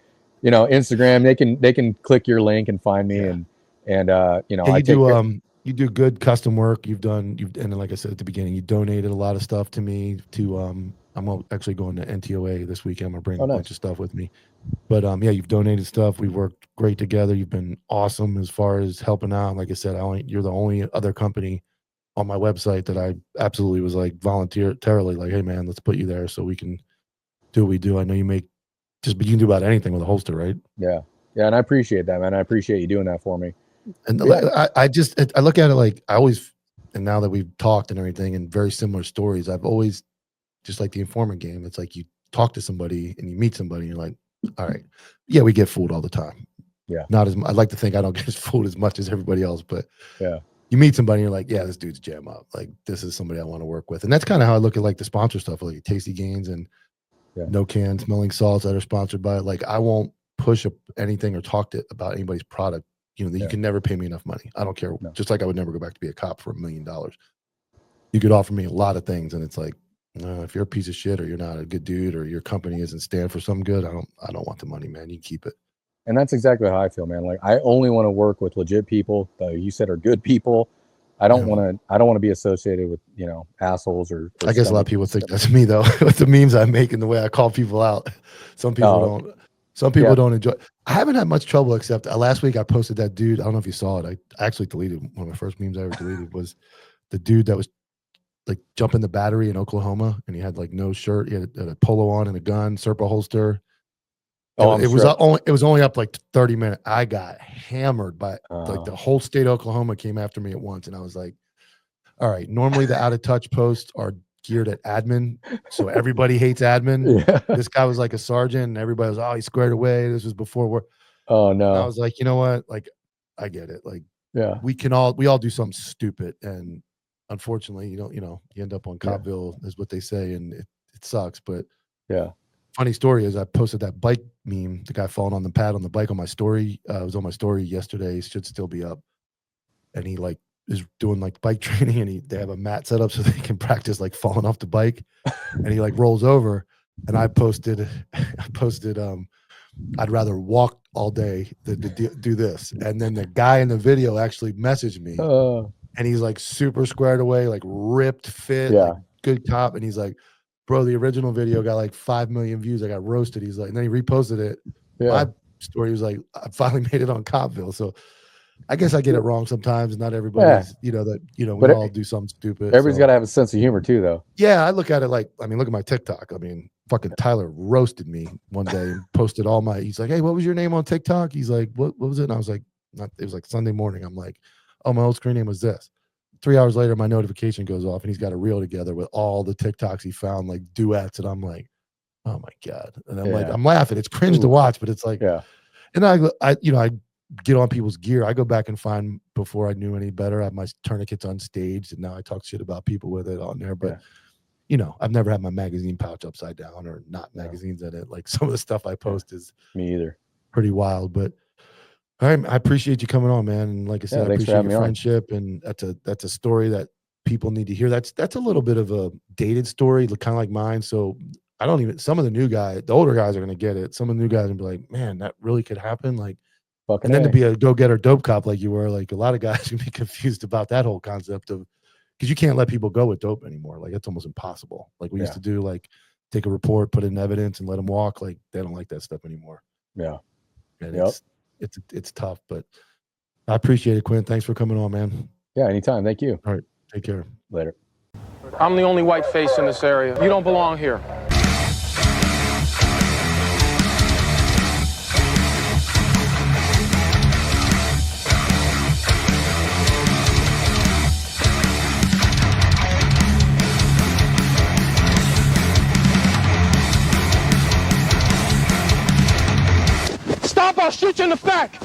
Instagram, they can click your link and find me, and you do good custom work. And then, like I said at the beginning, you donated a lot of stuff to me. I'm actually going to NTOA this weekend. I'm gonna bring a bunch of stuff with me. But you've donated stuff. We've worked great together. You've been awesome as far as helping out. Like I said, you're the only other company on my website that I absolutely was like voluntarily like, hey man, let's put you there so we can do what we do. I know you can do about anything with a holster, right? Yeah. And I appreciate that, man. I appreciate you doing that for me. And I look at it like and now that we've talked and everything and very similar stories, I've always, just like the informant game, it's like you talk to somebody and you meet somebody and you're like, all right, yeah, we get fooled all the time. Yeah. Not as I'd like to think I don't get fooled as much as everybody else, but yeah. You meet somebody and you're like, yeah, this dude's jam up. Like, this is somebody I want to work with. And that's kind of how I look at like the sponsor stuff, like Tasty Gains and No Can Smelling Salts that are sponsored by it. Like, I won't push anything or talk about anybody's product. You can never pay me enough money. I don't care. No. Just like I would never go back to be a cop for $1 million. You could offer me a lot of things. And it's like, if you're a piece of shit or you're not a good dude or your company isn't stand for something good, I don't want the money, man. You keep it. And that's exactly how I feel, man. Like, I only want to work with legit people that you said are good people. I don't want to be associated with, assholes or I guess a lot of people think that's me though, with the memes I make and the way I call people out. Some people don't. Some people don't enjoy. I haven't had much trouble except last week I posted that dude. I don't know if you saw it. I actually deleted one of my first memes I ever deleted was the dude that was like jumping the battery in Oklahoma and he had like no shirt. He had a polo on and a gun, Serpa holster. It was only up like 30 minutes. I got hammered by like the whole state of Oklahoma came after me at once, and I was like, "All right." Normally, the out of touch posts are geared at admin, so everybody hates admin. Yeah. This guy was like a sergeant, and everybody was, oh, he squared away. This was before work. Oh And I no. was like, you know what? Like, I get it. Like, Yeah. we all do something stupid, and unfortunately, you end up on Copville, is what they say, and it sucks. But Yeah. funny story is, I posted that bike meme, the guy falling on the pad on the bike, on my story. It was on my story yesterday. It should still be up. And he like is doing like bike training, and they have a mat set up so they can practice like falling off the bike. And he like rolls over, and I posted, I'd rather walk all day than to do this. And then the guy in the video actually messaged me, and he's like super squared away, like ripped fit, like good cop. And he's like, bro, the original video got like 5 million views. I got roasted. He's like, and then he reposted it. My story was like, I finally made it on Copville. So I guess I get it wrong sometimes. Not everybody's, we all do something stupid. Everybody's got to have a sense of humor too, though. Yeah, I look at it like, I mean, look at my TikTok. I mean, fucking Tyler roasted me one day and posted all my, he's like, hey, what was your name on TikTok? He's like, what was it? And I was like, it was like Sunday morning. I'm like, oh, my old screen name was this. 3 hours later, my notification goes off, and he's got a reel together with all the TikToks he found, like duets. And I'm like, oh my God. And I'm like, I'm laughing. It's cringe to watch, but it's like, and I get on people's gear. I go back and find, before I knew any better, I have my tourniquets unstaged, and now I talk shit about people with it on there. But I've never had my magazine pouch upside down or not magazines in it. Like, some of the stuff I post is me either pretty wild. But all right, I appreciate you coming on, man. And like I said, I appreciate your friendship, and that's a story that people need to hear. That's a little bit of a dated story, kind of like mine. So I don't even, some of the older guys are going to get it. Some of the new guys will be like, man, that really could happen. Like, and then to be a go-getter dope cop like you were, like, a lot of guys can be confused about that whole concept of, because you can't let people go with dope anymore. Like, it's almost impossible. Like we used to do, like take a report, put in evidence, and let them walk. Like, they don't like that stuff anymore. Yeah. And it's tough, but I appreciate it, Quint. Thanks for coming on, man. Yeah, anytime. Thank you. All right. Take care. Later. I'm the only white face in this area. You don't belong here. Stop, I'll shoot you in the back.